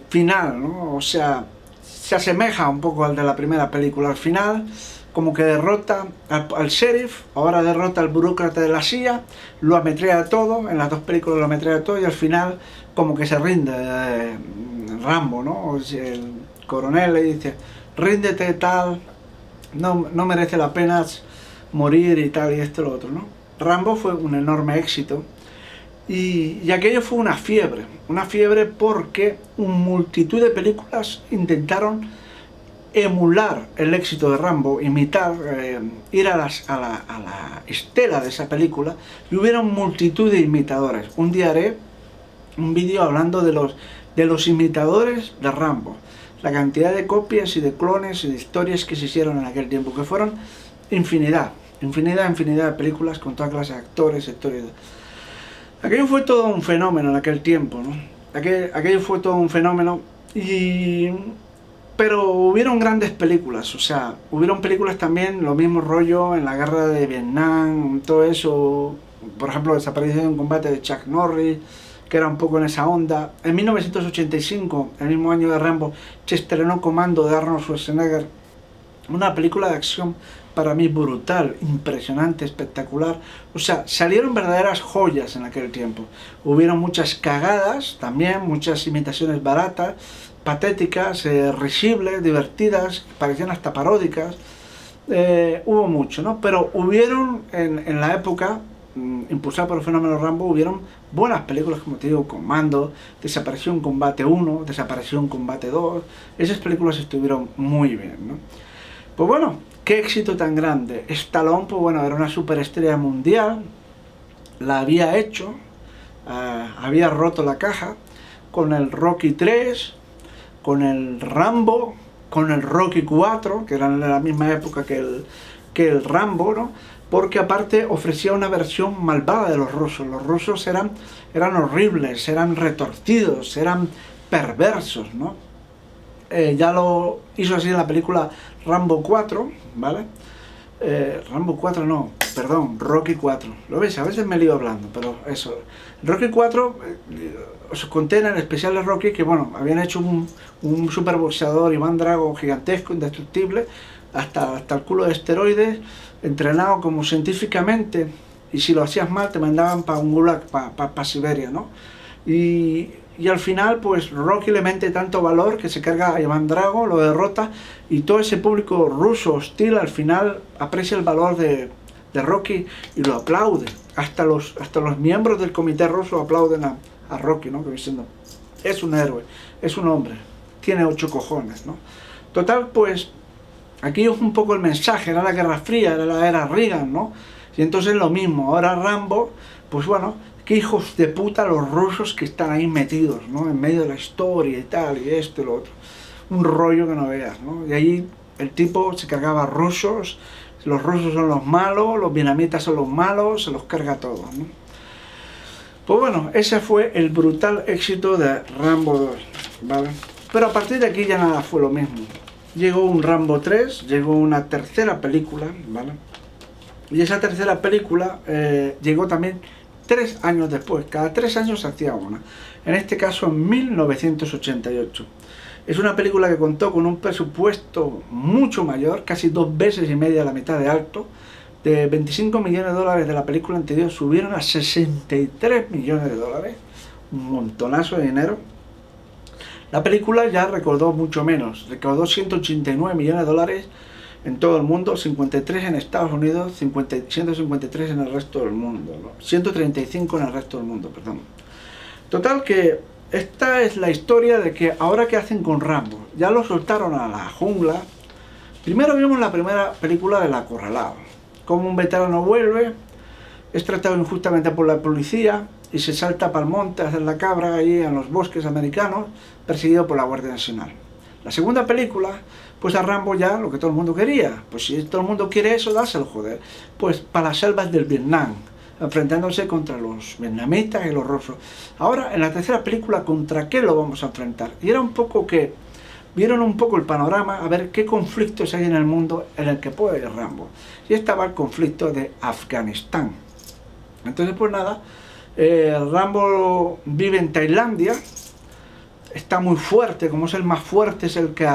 Speaker 1: final, ¿no? O sea, se asemeja un poco al de la primera película. Al final, como que derrota al sheriff, ahora derrota al burócrata de la CIA, lo ametralla todo, en las dos películas lo ametralla todo y al final como que se rinde Rambo, ¿no? O sea, el coronel le dice, ríndete tal, no merece la pena morir y tal y esto y lo otro, ¿no? Rambo fue un enorme éxito y aquello fue una fiebre porque una multitud de películas intentaron emular el éxito de Rambo, imitar, ir a la estela de esa película, y hubieron multitud de imitadores. Un día haré un vídeo hablando de los imitadores de Rambo, la cantidad de copias y de clones y de historias que se hicieron en aquel tiempo, que fueron infinidad de películas con toda clase de actores, historias. Aquello fue todo un fenómeno en aquel tiempo, ¿no? Aquello fue todo un fenómeno pero hubieron grandes películas, o sea, hubieron películas también, lo mismo rollo en la guerra de Vietnam, todo eso, por ejemplo, Desaparición en combate de Chuck Norris, que era un poco en esa onda. En 1985, el mismo año de Rambo, se estrenó Comando de Arnold Schwarzenegger, una película de acción para mí brutal, impresionante, espectacular. O sea, salieron verdaderas joyas en aquel tiempo. Hubieron muchas cagadas, también muchas imitaciones baratas, patéticas, risibles, divertidas, parecían hasta paródicas. Hubo mucho, ¿no? Pero hubieron en la época, impulsada por el fenómeno Rambo, hubieron buenas películas, como te digo, Comando, Desaparición Combate 1, Desaparición Combate 2. Esas películas estuvieron muy bien, ¿no? Pues bueno, qué éxito tan grande. Stallone, pues bueno, era una superestrella mundial, la había hecho, había roto la caja con el Rocky 3, con el Rambo, con el Rocky 4, que eran de la misma época que el Rambo, ¿no? Porque aparte ofrecía una versión malvada de los rusos. Los rusos eran horribles, eran retorcidos, eran perversos, ¿no? Ya lo hizo así en la película Rambo 4, ¿vale? Rambo 4 no, perdón, Rocky 4. ¿Lo ves? A veces me lío hablando, pero eso. Rocky 4, os conté en el especial de Rocky que, bueno, habían hecho un superboxeador, Iván Drago, gigantesco, indestructible, hasta el culo de esteroides, entrenado como científicamente, y si lo hacías mal te mandaban para un gulag, para Siberia, ¿no? Y al final, pues Rocky le mete tanto valor que se carga a Iván Drago, lo derrota, y todo ese público ruso hostil al final aprecia el valor de Rocky y lo aplaude. Hasta los miembros del comité ruso aplauden a Rocky, ¿no? Que diciendo, es un héroe, es un hombre, tiene 8 cojones, ¿no? Total, pues aquí es un poco el mensaje, era la Guerra Fría, era la era Reagan, ¿no? Y entonces lo mismo, ahora Rambo, pues bueno, qué hijos de puta los rusos que están ahí metidos, ¿no? En medio de la historia y tal, y esto y lo otro. Un rollo que no veas, ¿no? Y ahí el tipo se cargaba rusos, los rusos son los malos, los vietnamitas son los malos, se los carga todos, ¿no? Pues bueno, ese fue el brutal éxito de Rambo 2, ¿vale? Pero a partir de aquí ya nada fue lo mismo. Llegó un Rambo 3, llegó una tercera película, ¿vale? Y esa tercera película llegó también 3 años después, cada 3 años se hacía una. En este caso en 1988. Es una película que contó con un presupuesto mucho mayor, casi 2 veces y media la mitad de alto. De 25 millones de dólares de la película anterior subieron a 63 millones de dólares, un montonazo de dinero. La película ya recaudó mucho menos, recaudó 189 millones de dólares en todo el mundo, 53 en Estados Unidos, 153 en el resto del mundo, ¿no? 135 en el resto del mundo, perdón. Total que esta es la historia de que ahora qué hacen con Rambo. Ya lo soltaron a la jungla. Primero vimos la primera película del Acorralado, como un veterano vuelve, es tratado injustamente por la policía y se salta para el monte a hacer la cabra allí en los bosques americanos, perseguido por la Guardia Nacional. La segunda película, pues a Rambo ya lo que todo el mundo quería. Pues si todo el mundo quiere eso, dáselo, joder. Pues para las selvas del Vietnam, enfrentándose contra los vietnamitas y los rusos. Ahora, en la tercera película, ¿contra qué lo vamos a enfrentar? Y era un poco que vieron un poco el panorama, a ver qué conflictos hay en el mundo en el que puede ir Rambo. Y estaba el conflicto de Afganistán. Entonces, pues nada, Rambo vive en Tailandia, está muy fuerte, como es el más fuerte, es el que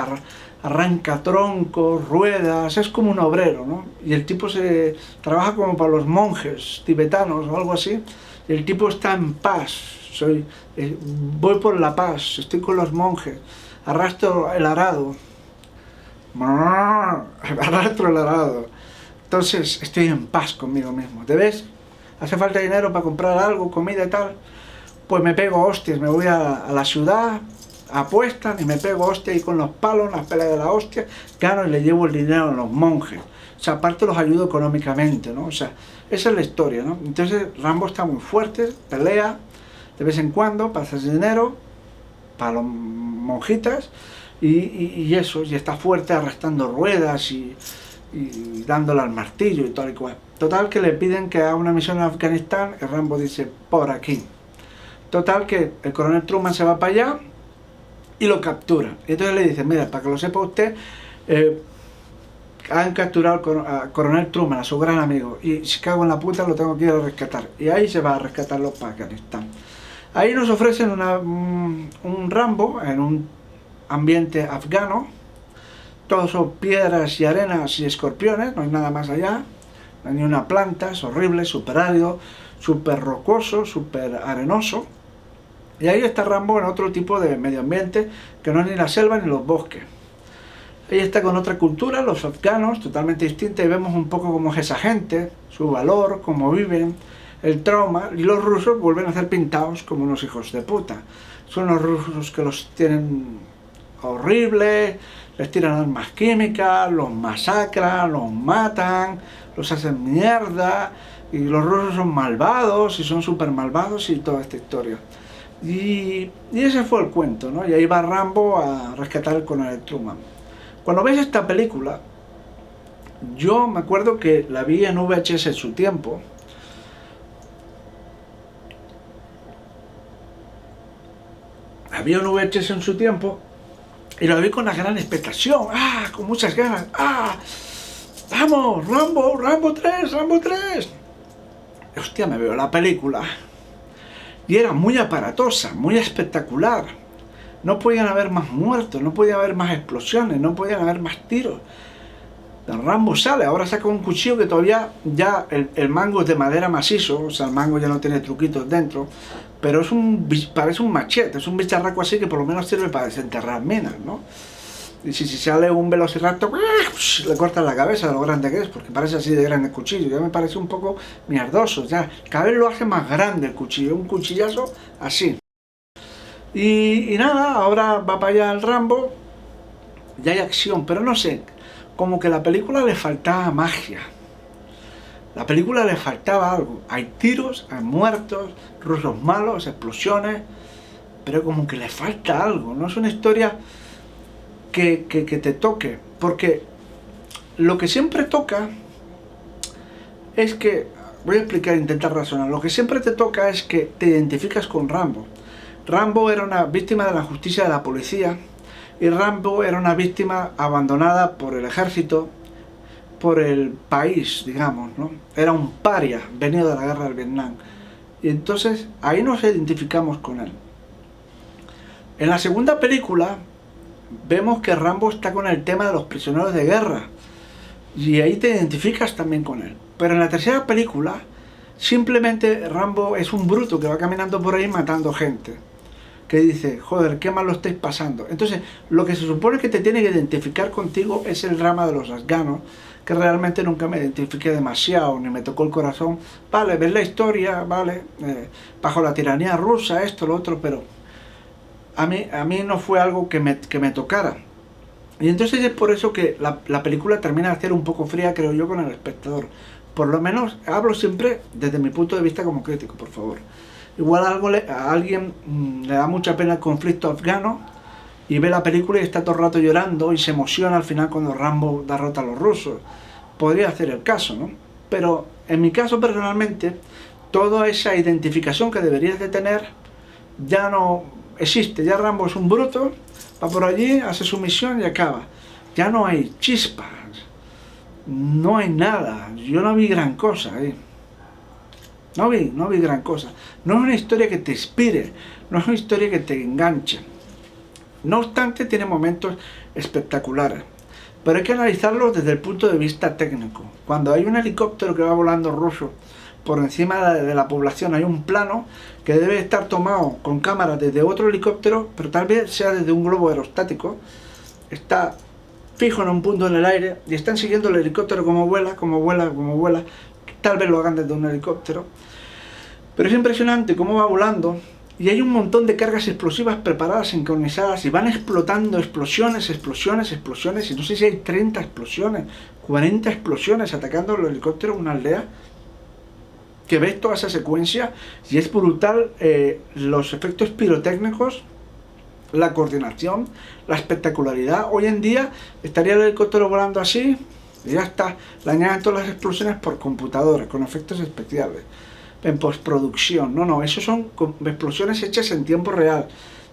Speaker 1: arranca troncos, ruedas, es como un obrero, ¿no? Y el tipo se trabaja como para los monjes tibetanos o algo así, y el tipo está en paz, voy por la paz, estoy con los monjes, arrastro el arado, entonces estoy en paz conmigo mismo, ¿te ves? Hace falta dinero para comprar algo, comida y tal, pues me pego hostias, me voy a la ciudad, apuestan y me pego hostia y con los palos, las peleas de la hostia, gano y le llevo el dinero a los monjes. O sea, aparte los ayudo económicamente, ¿no? O sea, esa es la historia, ¿no? Entonces Rambo está muy fuerte, pelea de vez en cuando para hacer dinero, para los monjitas, y eso, y está fuerte arrastrando ruedas y dándole al martillo y tal y cual. Total que le piden que haga una misión en Afganistán y Rambo dice, por aquí. Total que el coronel Truman se va para allá y lo captura. Y entonces le dicen, mira, para que lo sepa usted, han capturado al coronel Truman, a su gran amigo, y si cago en la puta lo tengo que ir a rescatar. Y ahí se va a rescatarlo para Afganistán. Ahí nos ofrecen un Rambo en un ambiente afgano. Todos son piedras y arenas y escorpiones, no hay nada más allá. No hay ni una planta, es horrible, súper árido, súper rocoso, súper arenoso. Y ahí está Rambo en otro tipo de medio ambiente, que no es ni la selva ni los bosques. Ahí está con otra cultura, los afganos, totalmente distinta, y vemos un poco cómo es esa gente, su valor, cómo viven, el trauma, y los rusos vuelven a ser pintados como unos hijos de puta. Son los rusos que los tienen horribles, les tiran armas químicas, los masacran, los matan, los hacen mierda, y los rusos son malvados, y son súper malvados, y toda esta historia. Y ese fue el cuento, ¿no? Y ahí va Rambo a rescatar al coronel Truman. Cuando ves esta película, yo me acuerdo que la vi en VHS en su tiempo. La vi en VHS en su tiempo y la vi con una gran expectación, con muchas ganas, vamos, Rambo 3, Rambo 3. Hostia, me veo la película y era muy aparatosa, muy espectacular. No podían haber más muertos, no podía haber más explosiones, no podían haber más tiros. Rambo sale, ahora saca un cuchillo que todavía ya el mango es de madera macizo, o sea, el mango ya no tiene truquitos dentro, pero parece un machete, es un bicharraco así que por lo menos sirve para desenterrar minas, ¿no? Y si sale un velociraptor, le cortan la cabeza de lo grande que es, porque parece así de grande el cuchillo. Ya me parece un poco mierdoso, ya cada vez lo hace más grande el cuchillo, un cuchillazo así. Y nada, ahora va para allá el Rambo, ya hay acción, pero no sé, como que a la película le faltaba magia. La película le faltaba algo. Hay tiros, hay muertos, rusos malos, explosiones, pero como que le falta algo. No es una historia que te toque, porque lo que siempre toca es que, voy a explicar, intentar razonar, lo que siempre te toca es que te identificas con Rambo. Rambo era una víctima de la justicia de la policía, y Rambo era una víctima abandonada por el ejército, por el país, digamos, ¿no? Era un paria venido de la guerra del Vietnam. Y entonces ahí nos identificamos con él. En la segunda película vemos que Rambo está con el tema de los prisioneros de guerra, y ahí te identificas también con él. Pero en la tercera película simplemente Rambo es un bruto que va caminando por ahí matando gente, que dice, joder, qué mal lo estáis pasando. Entonces, lo que se supone que te tiene que identificar contigo es el drama de los afganos, que realmente nunca me identifiqué demasiado, ni me tocó el corazón. Vale, ves la historia, vale, bajo la tiranía rusa, esto, lo otro, pero a mí no fue algo que me tocara. Y entonces es por eso que la película termina de ser un poco fría, creo yo, con el espectador. Por lo menos hablo siempre desde mi punto de vista como crítico, por favor. Igual a alguien le da mucha pena el conflicto afgano y ve la película y está todo el rato llorando y se emociona al final cuando Rambo derrota a los rusos. Podría ser el caso, ¿no? Pero en mi caso personalmente, toda esa identificación que deberías de tener ya no existe. Ya Rambo es un bruto, va por allí, hace su misión y acaba. Ya no hay chispas, no hay nada. Yo no vi gran cosa ahí. No vi gran cosa. No es una historia que te inspire, no es una historia que te enganche. No obstante, tiene momentos espectaculares. Pero hay que analizarlo desde el punto de vista técnico. Cuando hay un helicóptero que va volando ruso por encima de la población, hay un plano que debe estar tomado con cámara desde otro helicóptero, pero tal vez sea desde un globo aerostático. Está fijo en un punto en el aire y están siguiendo el helicóptero como vuela, como vuela, como vuela. Tal vez lo hagan desde un helicóptero. Pero es impresionante cómo va volando. Y hay un montón de cargas explosivas preparadas, sincronizadas, y van explotando explosiones, explosiones, explosiones, y no sé si hay 30 explosiones, 40 explosiones atacando el helicóptero en una aldea, que ves toda esa secuencia, y es brutal los efectos pirotécnicos, la coordinación, la espectacularidad. Hoy en día estaría el helicóptero volando así, y ya está, le añaden todas las explosiones por computadora, con efectos especiales. En postproducción, no, eso son explosiones hechas en tiempo real.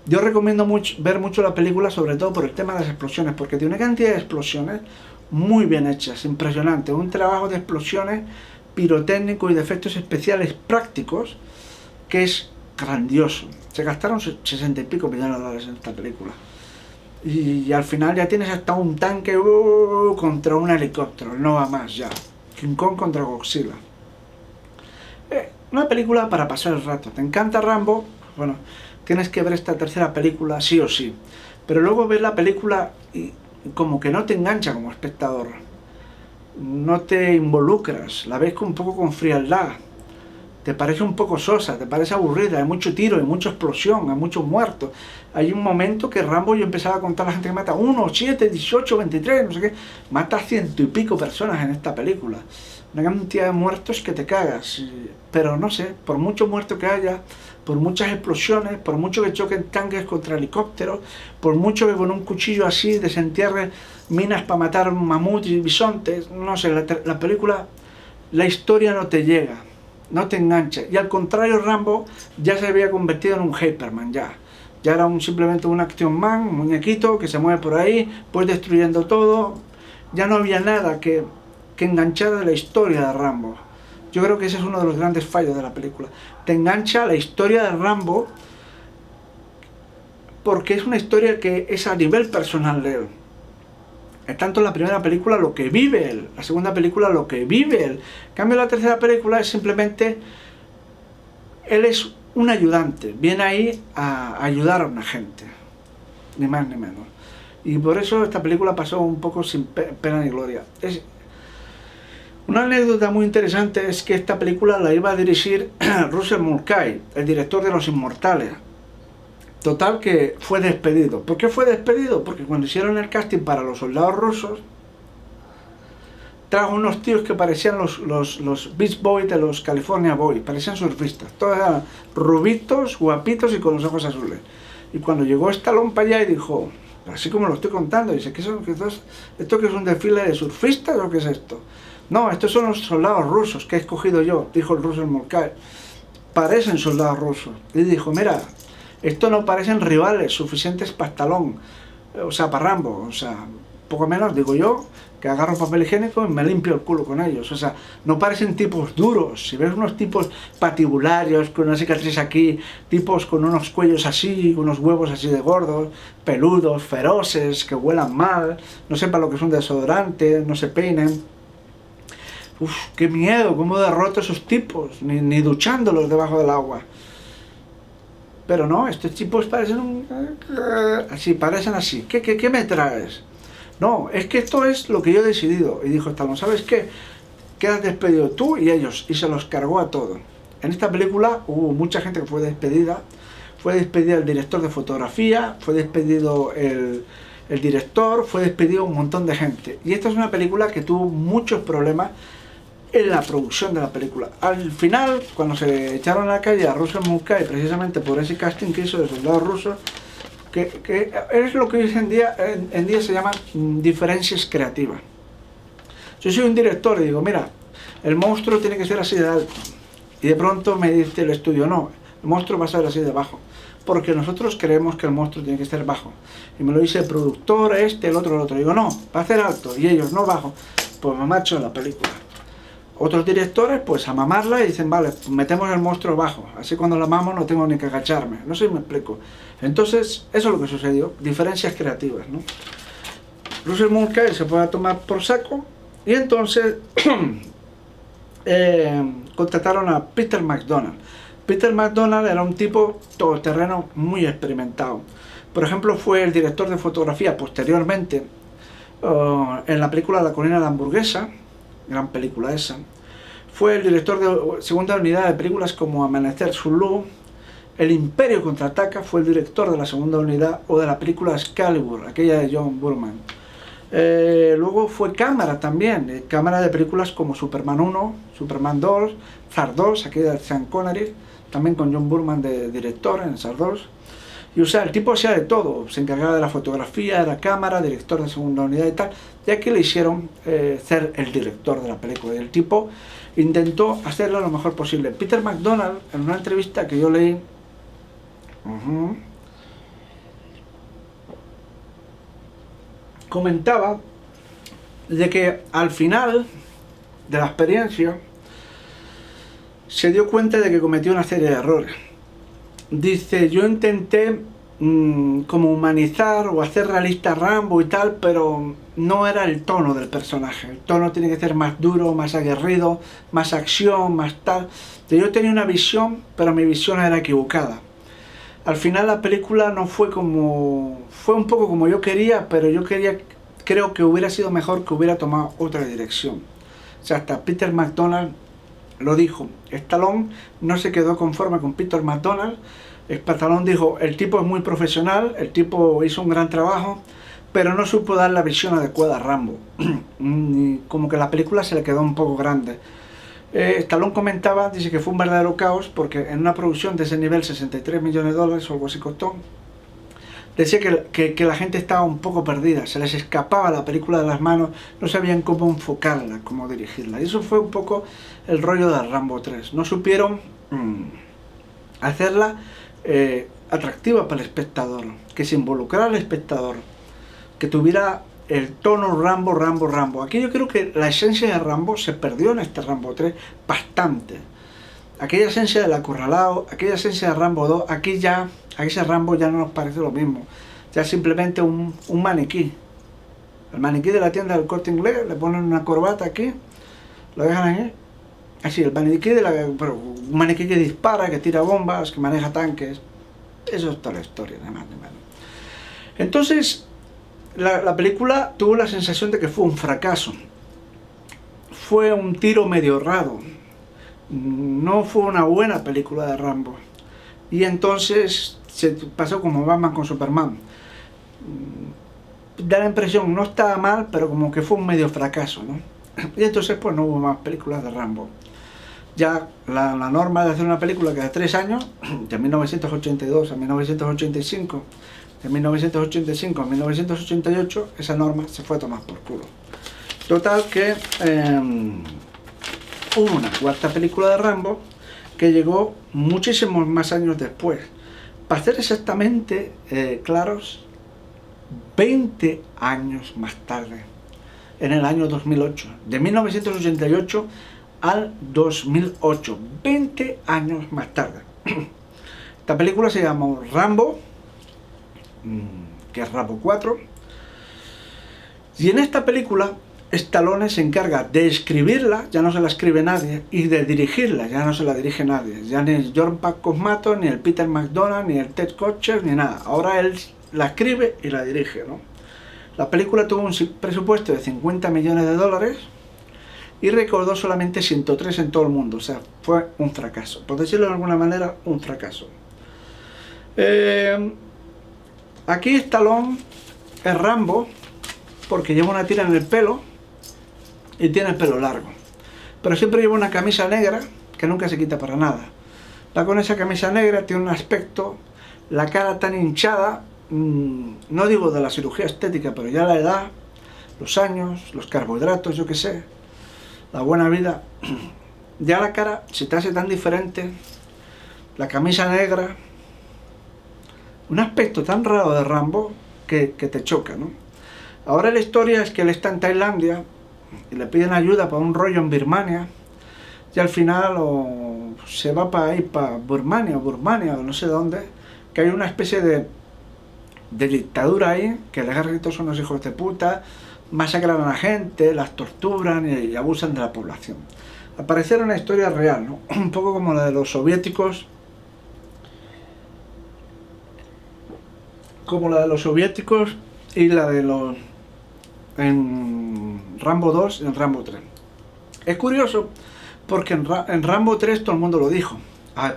Speaker 1: Yo recomiendo ver mucho la película, sobre todo por el tema de las explosiones, porque tiene una cantidad de explosiones muy bien hechas, impresionante, un trabajo de explosiones pirotécnico y de efectos especiales prácticos que es grandioso. Se gastaron 60 y pico millones de dólares en esta película, y al final ya tienes hasta un tanque contra un helicóptero, no va más ya. King Kong contra Godzilla. Una película para pasar el rato. ¿Te encanta Rambo? Bueno, tienes que ver esta tercera película sí o sí. Pero luego ves la película y como que no te engancha como espectador. No te involucras. La ves un poco con frialdad. Te parece un poco sosa, te parece aburrida. Hay mucho tiro, hay mucha explosión, hay muchos muertos. Hay un momento que Rambo, yo empezaba a contar a la gente que mata 1, 7, 18, 23, no sé qué. Mata 100 y pico personas en esta película. Una cantidad de muertos que te cagas. Pero no sé, por mucho muerto que haya, por muchas explosiones, por mucho que choquen tanques contra helicópteros, por mucho que con un cuchillo así desentierren minas para matar mamuts y bisontes, no sé, la película, la historia no te llega, no te engancha. Y al contrario, Rambo ya se había convertido en un Hyperman, ya era simplemente un action man, un muñequito que se mueve por ahí, pues destruyendo todo. Ya no había nada que enganchara de la historia de Rambo. Yo creo que ese es uno de los grandes fallos de la película. Te engancha la historia de Rambo porque es una historia que es a nivel personal de él. Es tanto la primera película lo que vive él, la segunda película lo que vive él. En cambio, la tercera película es simplemente, él es un ayudante, viene ahí a ayudar a una gente, ni más ni menos. Y por eso esta película pasó un poco sin pena ni gloria. Una anécdota muy interesante es que esta película la iba a dirigir Russell Mulcahy, el director de Los Inmortales. Total que fue despedido. ¿Por qué fue despedido? Porque cuando hicieron el casting para los soldados rusos, trajo unos tíos que parecían los Beach Boys de los California Boys, parecían surfistas. Todos eran rubitos, guapitos y con los ojos azules. Y cuando llegó Stallone para allá y dijo, así como lo estoy contando, dice, ¿esto que es un desfile de surfistas o qué es esto? No, estos son los soldados rusos que he escogido yo, dijo el Russell Mulcahy. Parecen soldados rusos. Y dijo, mira, estos no parecen rivales suficientes para Stallone, o sea, para Rambo, o sea, poco menos, digo yo, que agarro papel higiénico y me limpio el culo con ellos. O sea, no parecen tipos duros. Si ves unos tipos patibularios, con una cicatriz aquí, tipos con unos cuellos así, unos huevos así de gordos, peludos, feroces, que huelan mal, no sepan lo que es un desodorante, no se peinen. Uf, qué miedo, cómo derroto a esos tipos, ni duchándolos debajo del agua. Pero no, estos tipos parecen así, parecen así. ¿Qué me traes? No, es que esto es lo que yo he decidido. Y dijo Stallone, ¿sabes qué? Quedas despedido tú y ellos. Y se los cargó a todos. En esta película hubo mucha gente que fue despedida. fue despedido el director de fotografía, fue despedido el director, fue despedido un montón de gente. Y esta es una película que tuvo muchos problemas en la producción de la película. Al final, cuando se echaron a la calle a Russell Mulcahy, precisamente por ese casting que hizo de soldados rusos, que es lo que hoy en día se llaman diferencias creativas. Yo soy un director y digo, mira, el monstruo tiene que ser así de alto. Y de pronto me dice el estudio, no, el monstruo va a ser así de bajo. Porque nosotros creemos que el monstruo tiene que ser bajo. Y me lo dice el productor, el otro. Digo, no, va a ser alto. Y ellos, no bajo. Pues me marcho en la película. Otros directores, pues a mamarla y dicen, vale, metemos el monstruo bajo. Así cuando la mamo no tengo ni que agacharme. No sé si me explico. Entonces, eso es lo que sucedió. Diferencias creativas, ¿no? Russell Mulcahy se fue a tomar por saco. Y entonces contrataron a Peter McDonald. Peter McDonald era un tipo todoterreno muy experimentado. Por ejemplo, fue el director de fotografía posteriormente en la película La colina de la hamburguesa, gran película esa. Fue el director de segunda unidad de películas como Amanecer Zulu, El Imperio contraataca, fue el director de la segunda unidad, o de la película Excalibur, aquella de John Boorman. Luego fue cámara también, cámara de películas como Superman 1, Superman 2, Zar 2, aquella de Sean Connery, también con John Boorman de director en Zar 2. Y o sea, el tipo hacía de todo, se encargaba de la fotografía, de la cámara, director de segunda unidad y tal, ya que le hicieron ser el director de la película. Y el tipo intentó hacerlo lo mejor posible. Peter McDonald, en una entrevista que yo leí, comentaba de que al final de la experiencia se dio cuenta de que cometió una serie de errores. Dice, yo intenté como humanizar o hacer realista a Rambo y tal, pero no era el tono del personaje. El tono tiene que ser más duro, más aguerrido, más acción, más tal. Yo tenía una visión, pero mi visión era equivocada. Al final la película no fue como... fue un poco como yo quería, pero creo que hubiera sido mejor que hubiera tomado otra dirección. O sea, hasta Peter McDonald lo dijo. Stallone no se quedó conforme con Peter McDonald. Stallone dijo, el tipo es muy profesional, el tipo hizo un gran trabajo, pero no supo dar la visión adecuada a Rambo. Como que la película se le quedó un poco grande. Stallone comentaba, dice que fue un verdadero caos, porque en una producción de ese nivel, 63 millones de dólares o algo así costó, decía que la gente estaba un poco perdida, se les escapaba la película de las manos, no sabían cómo enfocarla, cómo dirigirla. Y eso fue un poco el rollo de Rambo 3. No supieron hacerla atractiva para el espectador, que se involucrara al espectador, que tuviera el tono Rambo. Aquí yo creo que la esencia de Rambo se perdió en este Rambo 3 bastante. Aquella esencia del acorralado, aquella esencia de Rambo 2, aquí ya, a ese Rambo ya no nos parece lo mismo. Ya es simplemente un maniquí. El maniquí de la tienda del Corte Inglés, le ponen una corbata aquí, lo dejan ahí. Así, el maniquí un maniquí que dispara, que tira bombas, que maneja tanques. Eso es toda la historia, nada más. Entonces, la película tuvo la sensación de que fue un fracaso. Fue un tiro medio errado. No fue una buena película de Rambo. Y entonces se pasó como Batman con Superman. Da la impresión, no estaba mal, pero como que fue un medio fracaso, ¿no? Y entonces pues no hubo más películas de Rambo. Ya la norma de hacer una película cada 3 años, de 1982 a 1985, de 1985 a 1988, esa norma se fue a tomar por culo. Total que hubo una cuarta película de Rambo que llegó muchísimos más años después. Para ser exactamente claros, 20 años más tarde, en el año 2008, de 1988 al 2008, 20 años más tarde. Esta película se llamó Rambo, que es Rambo 4, y en esta película Stallone se encarga de escribirla, ya no se la escribe nadie, y de dirigirla, ya no se la dirige nadie, ya ni el John Cosmato, ni el Peter McDonald, ni el Ted Kotcher, ni nada. Ahora él la escribe y la dirige, ¿no? La película tuvo un presupuesto de 50 millones de dólares y recaudó solamente 103 en todo el mundo, o sea, fue un fracaso, por decirlo de alguna manera, un fracaso. Aquí Stallone es Rambo porque lleva una tira en el pelo y tiene el pelo largo, pero siempre lleva una camisa negra que nunca se quita para nada. Va con esa camisa negra, tiene un aspecto, la cara tan hinchada, no digo de la cirugía estética, pero ya la edad, los años, los carbohidratos, yo qué sé, la buena vida, ya la cara se te hace tan diferente, la camisa negra, un aspecto tan raro de Rambo que te choca, ¿no? Ahora la historia es que él está en Tailandia y le piden ayuda para un rollo en Birmania y al final se va para ahí, para Birmania o no sé dónde, que hay una especie de dictadura ahí, que el ejército son unos hijos de puta, masacran a la gente, las torturan y abusan de la población. Al parecer una historia real, ¿no? Un poco como la de los soviéticos, y la de los en Rambo 2 y en Rambo 3. Es curioso porque en Rambo 3 todo el mundo lo dijo,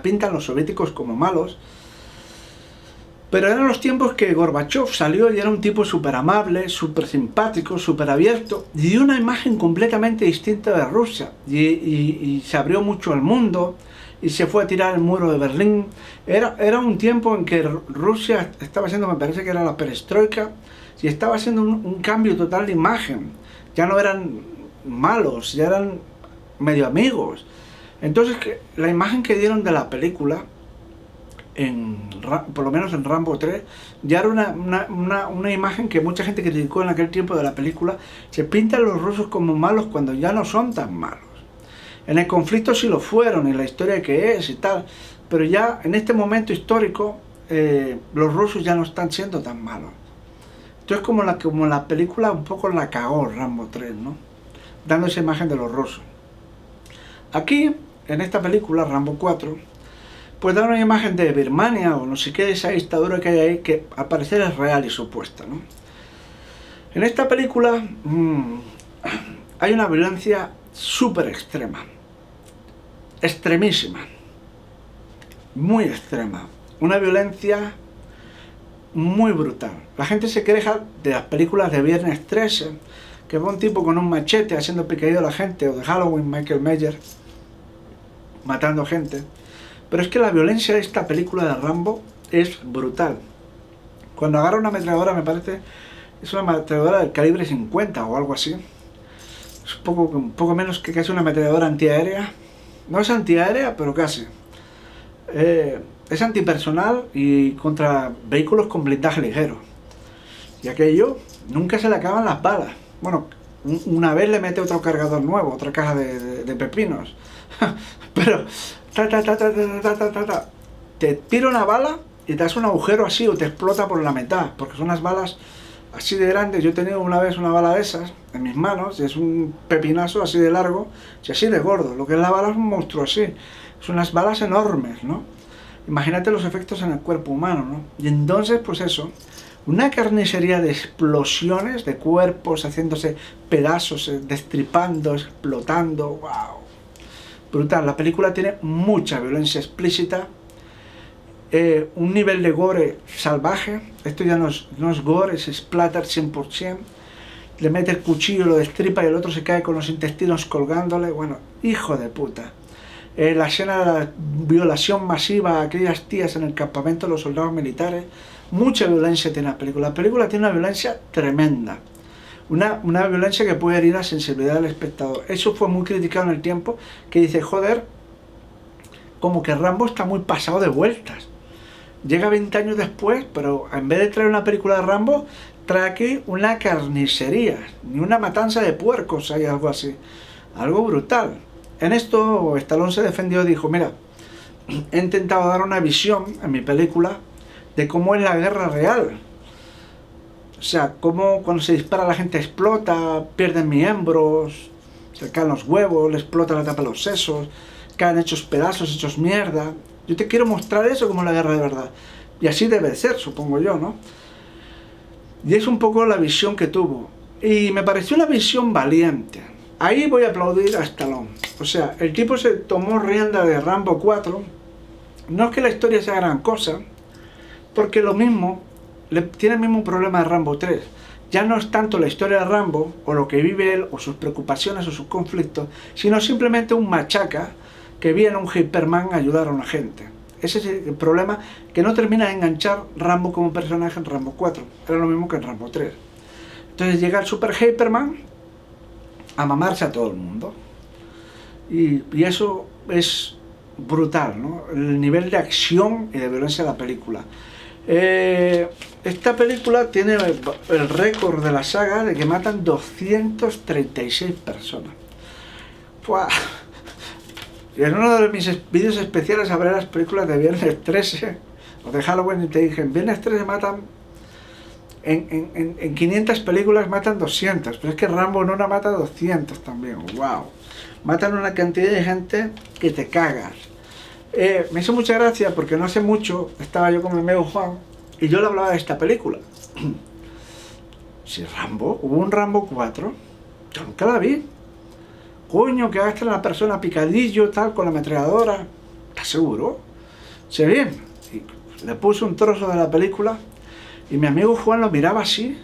Speaker 1: pintan los soviéticos como malos, pero eran los tiempos que Gorbachev salió y era un tipo súper amable, súper simpático, súper abierto, y dio una imagen completamente distinta de Rusia, y se abrió mucho al mundo, y se fue a tirar el muro de Berlín. Era un tiempo en que Rusia estaba haciendo, me parece que era la perestroika, y estaba haciendo un cambio total de imagen. Ya no eran malos, ya eran medio amigos. Entonces la imagen que dieron de la película, por lo menos en Rambo 3, ya era una imagen que mucha gente criticó en aquel tiempo de la película. Se pintan los rusos como malos cuando ya no son tan malos. En el conflicto sí lo fueron, y la historia que es y tal, pero ya en este momento histórico los rusos ya no están siendo tan malos. Entonces como la película un poco la cagó Rambo 3, ¿no? Dando esa imagen de los rusos. Aquí, en esta película, Rambo 4, pues da una imagen de Birmania o no sé qué, esa dictadura que hay ahí, que al parecer es real y supuesta, ¿no? En esta película hay una violencia súper extrema, extremísima, muy extrema, una violencia muy brutal. La gente se queja de las películas de Viernes 13, que va un tipo con un machete haciendo picadillo a la gente, o de Halloween, Michael Myers matando gente. Pero es que la violencia de esta película de Rambo es brutal. Cuando agarra una ametralladora, me parece, es una ametralladora del calibre 50 o algo así. Es un poco menos que casi una ametralladora antiaérea. No es antiaérea, pero casi. Es antipersonal y contra vehículos con blindaje ligero. Y aquello, nunca se le acaban las balas. Bueno, una vez le mete otro cargador nuevo, otra caja de pepinos. Pero te tira una bala y te hace un agujero así o te explota por la mitad, porque son unas balas así de grandes. Yo he tenido una vez una bala de esas en mis manos y es un pepinazo así de largo y así de gordo. Lo que es la bala es un monstruo así, son unas balas enormes, ¿no? Imagínate los efectos en el cuerpo humano, ¿no? Y entonces, pues eso, una carnicería de explosiones, de cuerpos haciéndose pedazos, destripando, explotando, wow. Brutal. La película tiene mucha violencia explícita, un nivel de gore salvaje. Esto ya no es gore, es splatter 100%. Le mete el cuchillo, lo destripa y el otro se cae con los intestinos colgándole. Bueno, hijo de puta. La escena de la violación masiva a aquellas tías en el campamento de los soldados militares. Mucha violencia tiene la película. La película tiene una violencia tremenda. Una violencia que puede herir la sensibilidad del espectador. Eso fue muy criticado en el tiempo, que dice, joder, como que Rambo está muy pasado de vueltas. Llega 20 años después, pero en vez de traer una película de Rambo, trae aquí una carnicería, ni una matanza de puercos, hay algo así. Algo brutal. En esto Stallone se defendió y dijo, mira, he intentado dar una visión en mi película de cómo es la guerra real. O sea, cómo cuando se dispara la gente explota, pierden miembros, se caen los huevos, le explota la tapa de los sesos, caen hechos pedazos, hechos mierda. Yo te quiero mostrar eso como la guerra de verdad. Y así debe ser, supongo yo, ¿no? Y es un poco la visión que tuvo. Y me pareció una visión valiente. Ahí voy a aplaudir a Stallone. O sea, el tipo se tomó rienda de Rambo 4. No es que la historia sea gran cosa, porque lo mismo, tiene el mismo problema de Rambo 3. Ya no es tanto la historia de Rambo, o lo que vive él, o sus preocupaciones, o sus conflictos, sino simplemente un machaca que viene un Hyperman a ayudar a una gente. Ese es el problema, que no termina de enganchar Rambo como personaje en Rambo 4. Era lo mismo que en Rambo 3. Entonces llega el Super Hyperman a mamarse a todo el mundo. Y eso es brutal, ¿no? El nivel de acción y de violencia de la película. Esta película tiene el récord de la saga de que matan 236 personas. ¡Fua! Y en uno de mis vídeos especiales habré las películas de Viernes 13 o de Halloween, y te dije, en Viernes 13 matan, en 500 películas matan 200, pero es que Rambo en una mata 200 también. ¡Wow! Matan una cantidad de gente que te cagas. Me hizo mucha gracia porque no hace mucho estaba yo con mi amigo Juan y yo le hablaba de esta película. Si Rambo, hubo un Rambo 4, yo nunca la vi. Coño, que gasta la persona picadillo, tal, con la ametralladora. ¿Estás seguro? Se bien. Y le puse un trozo de la película y mi amigo Juan lo miraba así.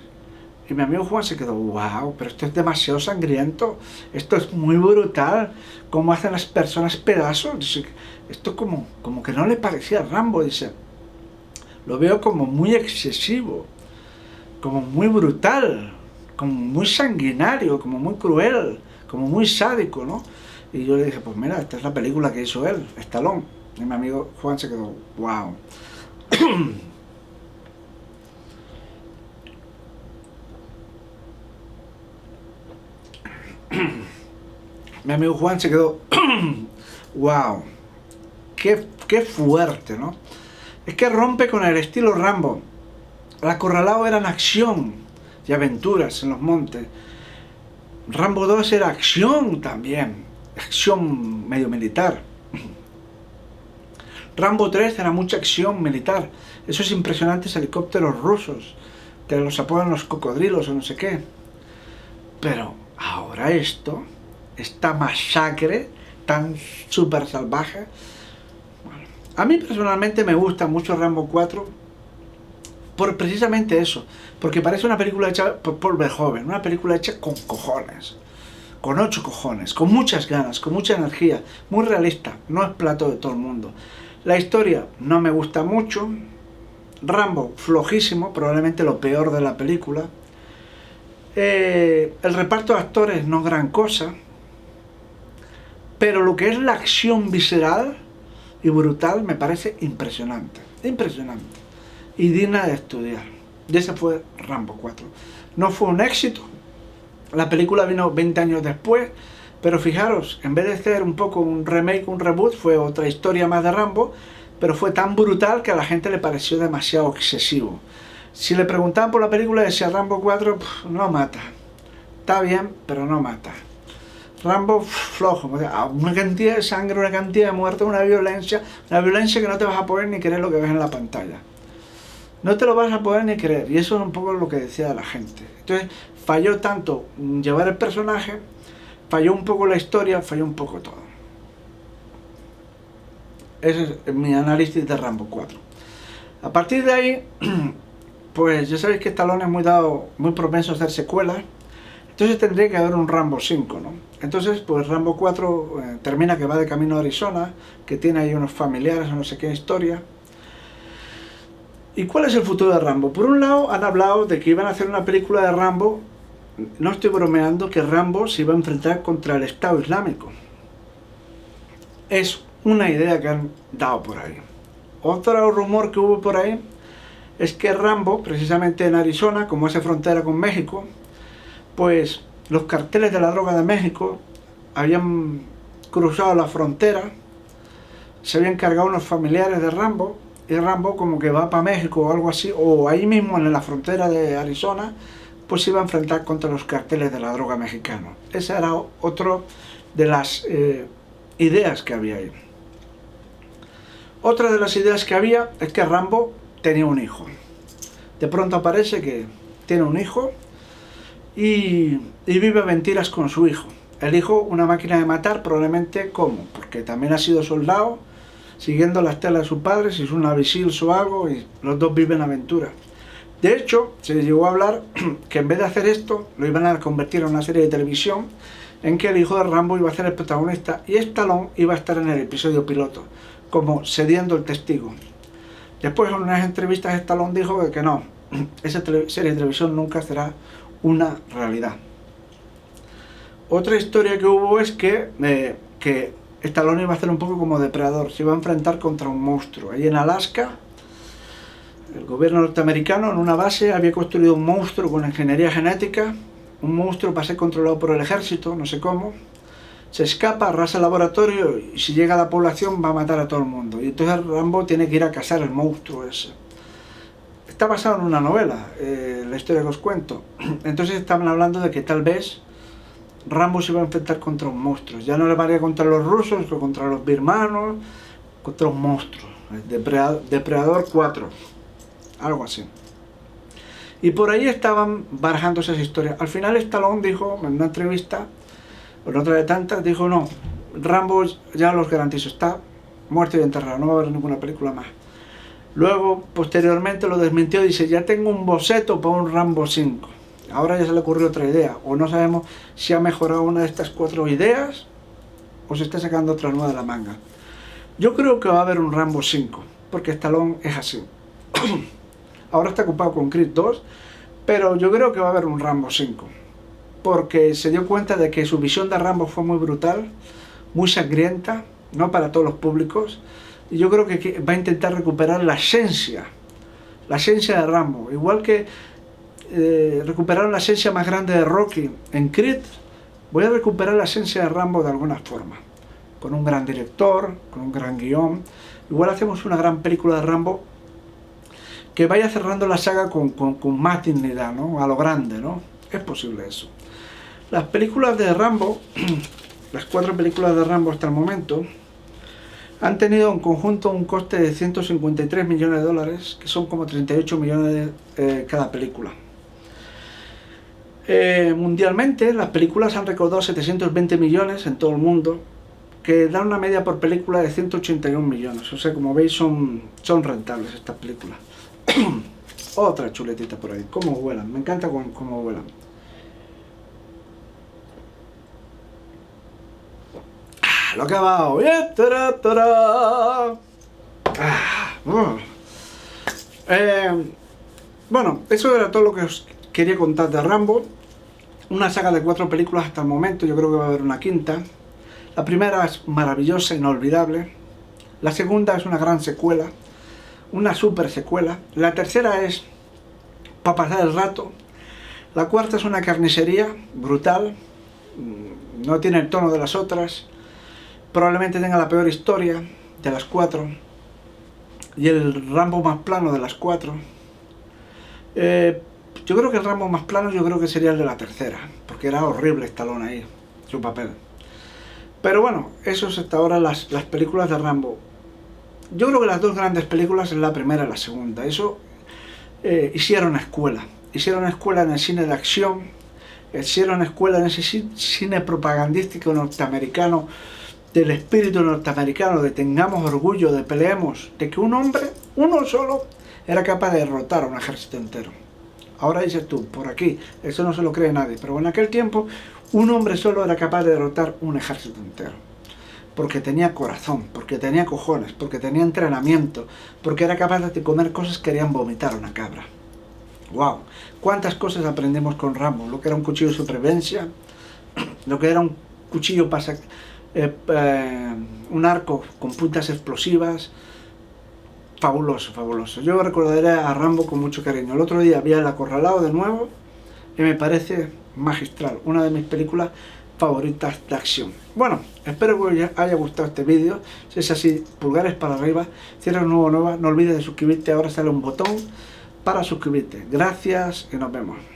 Speaker 1: Y mi amigo Juan se quedó, wow, pero esto es demasiado sangriento. Esto es muy brutal. Cómo hacen las personas pedazos. Dice, esto como que no le parecía a Rambo. Dice, lo veo como muy excesivo. Como muy brutal. Como muy sanguinario. Como muy cruel. Como muy sádico, ¿no? Y yo le dije, pues mira, esta es la película que hizo él, Stallone. Y mi amigo Juan se quedó, wow. Mi amigo Juan se quedó, wow. Qué fuerte, ¿no? Es que rompe con el estilo Rambo. El Acorralado era en acción y aventuras en los montes. Rambo 2 era acción también, acción medio militar. Rambo 3 era mucha acción militar, esos impresionantes helicópteros rusos, que los apodan los cocodrilos o no sé qué. Pero ahora esta masacre tan súper salvaje. Bueno, a mí personalmente me gusta mucho Rambo 4 por precisamente eso, porque parece una película hecha por Verhoeven, una película hecha con cojones, con 8 cojones, con muchas ganas, con mucha energía, muy realista, no es plato de todo el mundo. La historia no me gusta mucho, Rambo flojísimo, probablemente lo peor de la película, el reparto de actores no gran cosa, pero lo que es la acción visceral y brutal me parece impresionante, impresionante. Y digna de estudiar. Y ese fue Rambo 4. No fue un éxito. La película vino 20 años después. Pero fijaros, en vez de ser un poco un remake, un reboot, fue otra historia más de Rambo. Pero fue tan brutal que a la gente le pareció demasiado excesivo. Si le preguntaban por la película, decía Rambo 4, no mata. Está bien, pero no mata. Rambo flojo, una cantidad de sangre, una cantidad de muertes, una violencia que no te vas a poder ni creer lo que ves en la pantalla. No te lo vas a poder ni creer, y eso es un poco lo que decía la gente. Entonces falló tanto llevar el personaje, falló un poco la historia, falló un poco todo. Ese es mi análisis de Rambo 4. A partir de ahí, pues ya sabéis que Stallone es muy propenso a hacer secuelas, entonces tendría que haber un Rambo 5, ¿no? Entonces, pues Rambo 4 termina que va de camino a Arizona, que tiene ahí unos familiares o no sé qué historia. ¿Y cuál es el futuro de Rambo? Por un lado han hablado de que iban a hacer una película de Rambo, no estoy bromeando, que Rambo se iba a enfrentar contra el Estado Islámico. Es una idea que han dado por ahí. Otro rumor que hubo por ahí es que Rambo, precisamente en Arizona, como hace frontera con México, pues los carteles de la droga de México habían cruzado la frontera, se habían cargado unos familiares de Rambo, y Rambo como que va para México o algo así, o ahí mismo en la frontera de Arizona, pues se iba a enfrentar contra los carteles de la droga mexicano. Esa era otra de las ideas que había ahí. Otra de las ideas que había es que Rambo tenía un hijo. De pronto aparece que tiene un hijo y vive mentiras con su hijo. El hijo, una máquina de matar, probablemente, ¿cómo? Porque también ha sido soldado siguiendo las telas de su padre, si es un Navy Seals o algo, y los dos viven aventuras. De hecho, se llegó a hablar que en vez de hacer esto, lo iban a convertir en una serie de televisión en que el hijo de Rambo iba a ser el protagonista y Stallone iba a estar en el episodio piloto, como cediendo el testigo. Después, en unas entrevistas, Stallone dijo que no, esa serie de televisión nunca será una realidad. Otra historia que hubo es que Stallone iba a hacer un poco como depredador, se iba a enfrentar contra un monstruo. Ahí en Alaska, el gobierno norteamericano en una base había construido un monstruo con ingeniería genética, un monstruo para ser controlado por el ejército, no sé cómo, se escapa, arrasa el laboratorio y si llega a la población va a matar a todo el mundo. Y entonces Rambo tiene que ir a cazar el monstruo ese. Está basado en una novela, la historia que os cuento. Entonces estaban hablando de que tal vez Rambo se iba a enfrentar contra un monstruo. Ya no le valía contra los rusos, o contra los birmanos, contra un monstruo. Depredador 4, algo así. Y por ahí estaban barajando esas historias. Al final Stallone dijo, en una entrevista, o en otra de tantas, dijo no, Rambo ya los garantizo, está muerto y enterrado, no va a haber ninguna película más. Luego, posteriormente lo desmintió, dice, ya tengo un boceto para un Rambo 5. Ahora ya se le ocurrió otra idea, o no sabemos si ha mejorado una de estas 4 ideas, o se está sacando otra nueva de la manga. Yo creo que va a haber un Rambo 5, porque Stallone es así. Ahora está ocupado con Creed 2, pero yo creo que va a haber un Rambo 5, porque se dio cuenta de que su visión de Rambo fue muy brutal, muy sangrienta, no para todos los públicos, y yo creo que va a intentar recuperar la esencia de Rambo, igual que recuperaron la esencia más grande de Rocky en Creed. Voy a recuperar la esencia de Rambo de alguna forma, con un gran director, con un gran guión. Igual hacemos una gran película de Rambo que vaya cerrando la saga con más dignidad, ¿no? A lo grande, ¿no? Es posible eso. Las películas de Rambo, las 4 películas de Rambo hasta el momento, han tenido en conjunto un coste de 153 millones de dólares, que son como 38 millones cada película. Mundialmente, las películas han recaudado 720 millones en todo el mundo, que dan una media por película de 181 millones. O sea, como veis, son rentables estas películas. Otra chuletita por ahí. Cómo vuelan, me encanta cómo vuelan. Lo he acabado. Bueno, eso era todo lo que os quería contar de Rambo. Una saga de 4 películas hasta el momento, yo creo que va a haber una quinta. La primera es maravillosa, inolvidable. La segunda es una gran secuela, una super secuela. La tercera es para pasar el rato. La cuarta es una carnicería brutal, no tiene el tono de las otras. Probablemente tenga la peor historia de las 4 y el Rambo más plano de las 4. Yo creo que el Rambo más plano yo creo que sería el de la tercera, porque era horrible Stallone ahí, su papel. Pero bueno, eso es hasta ahora las películas de Rambo. Yo creo que las 2 grandes películas es la primera y la segunda. Eso hicieron escuela en el cine de acción, hicieron escuela en ese cine propagandístico norteamericano, del espíritu norteamericano, de tengamos orgullo, de peleemos, de que un hombre, uno solo, era capaz de derrotar a un ejército entero. Ahora dices tú, por aquí, eso no se lo cree nadie, pero en aquel tiempo un hombre solo era capaz de derrotar un ejército entero. Porque tenía corazón, porque tenía cojones, porque tenía entrenamiento, porque era capaz de comer cosas que querían vomitar una cabra. ¡Wow! ¿Cuántas cosas aprendimos con Rambo? Lo que era un cuchillo de supervivencia, lo que era un cuchillo para un arco con puntas explosivas. Fabuloso, fabuloso. Yo recordaré a Rambo con mucho cariño. El otro día vi El Acorralado de nuevo y me parece magistral, una de mis películas favoritas de acción. Bueno, espero que os haya gustado este vídeo. Si es así, pulgares para arriba. Si eres nueva, no olvides de suscribirte. Ahora sale un botón para suscribirte. Gracias y nos vemos.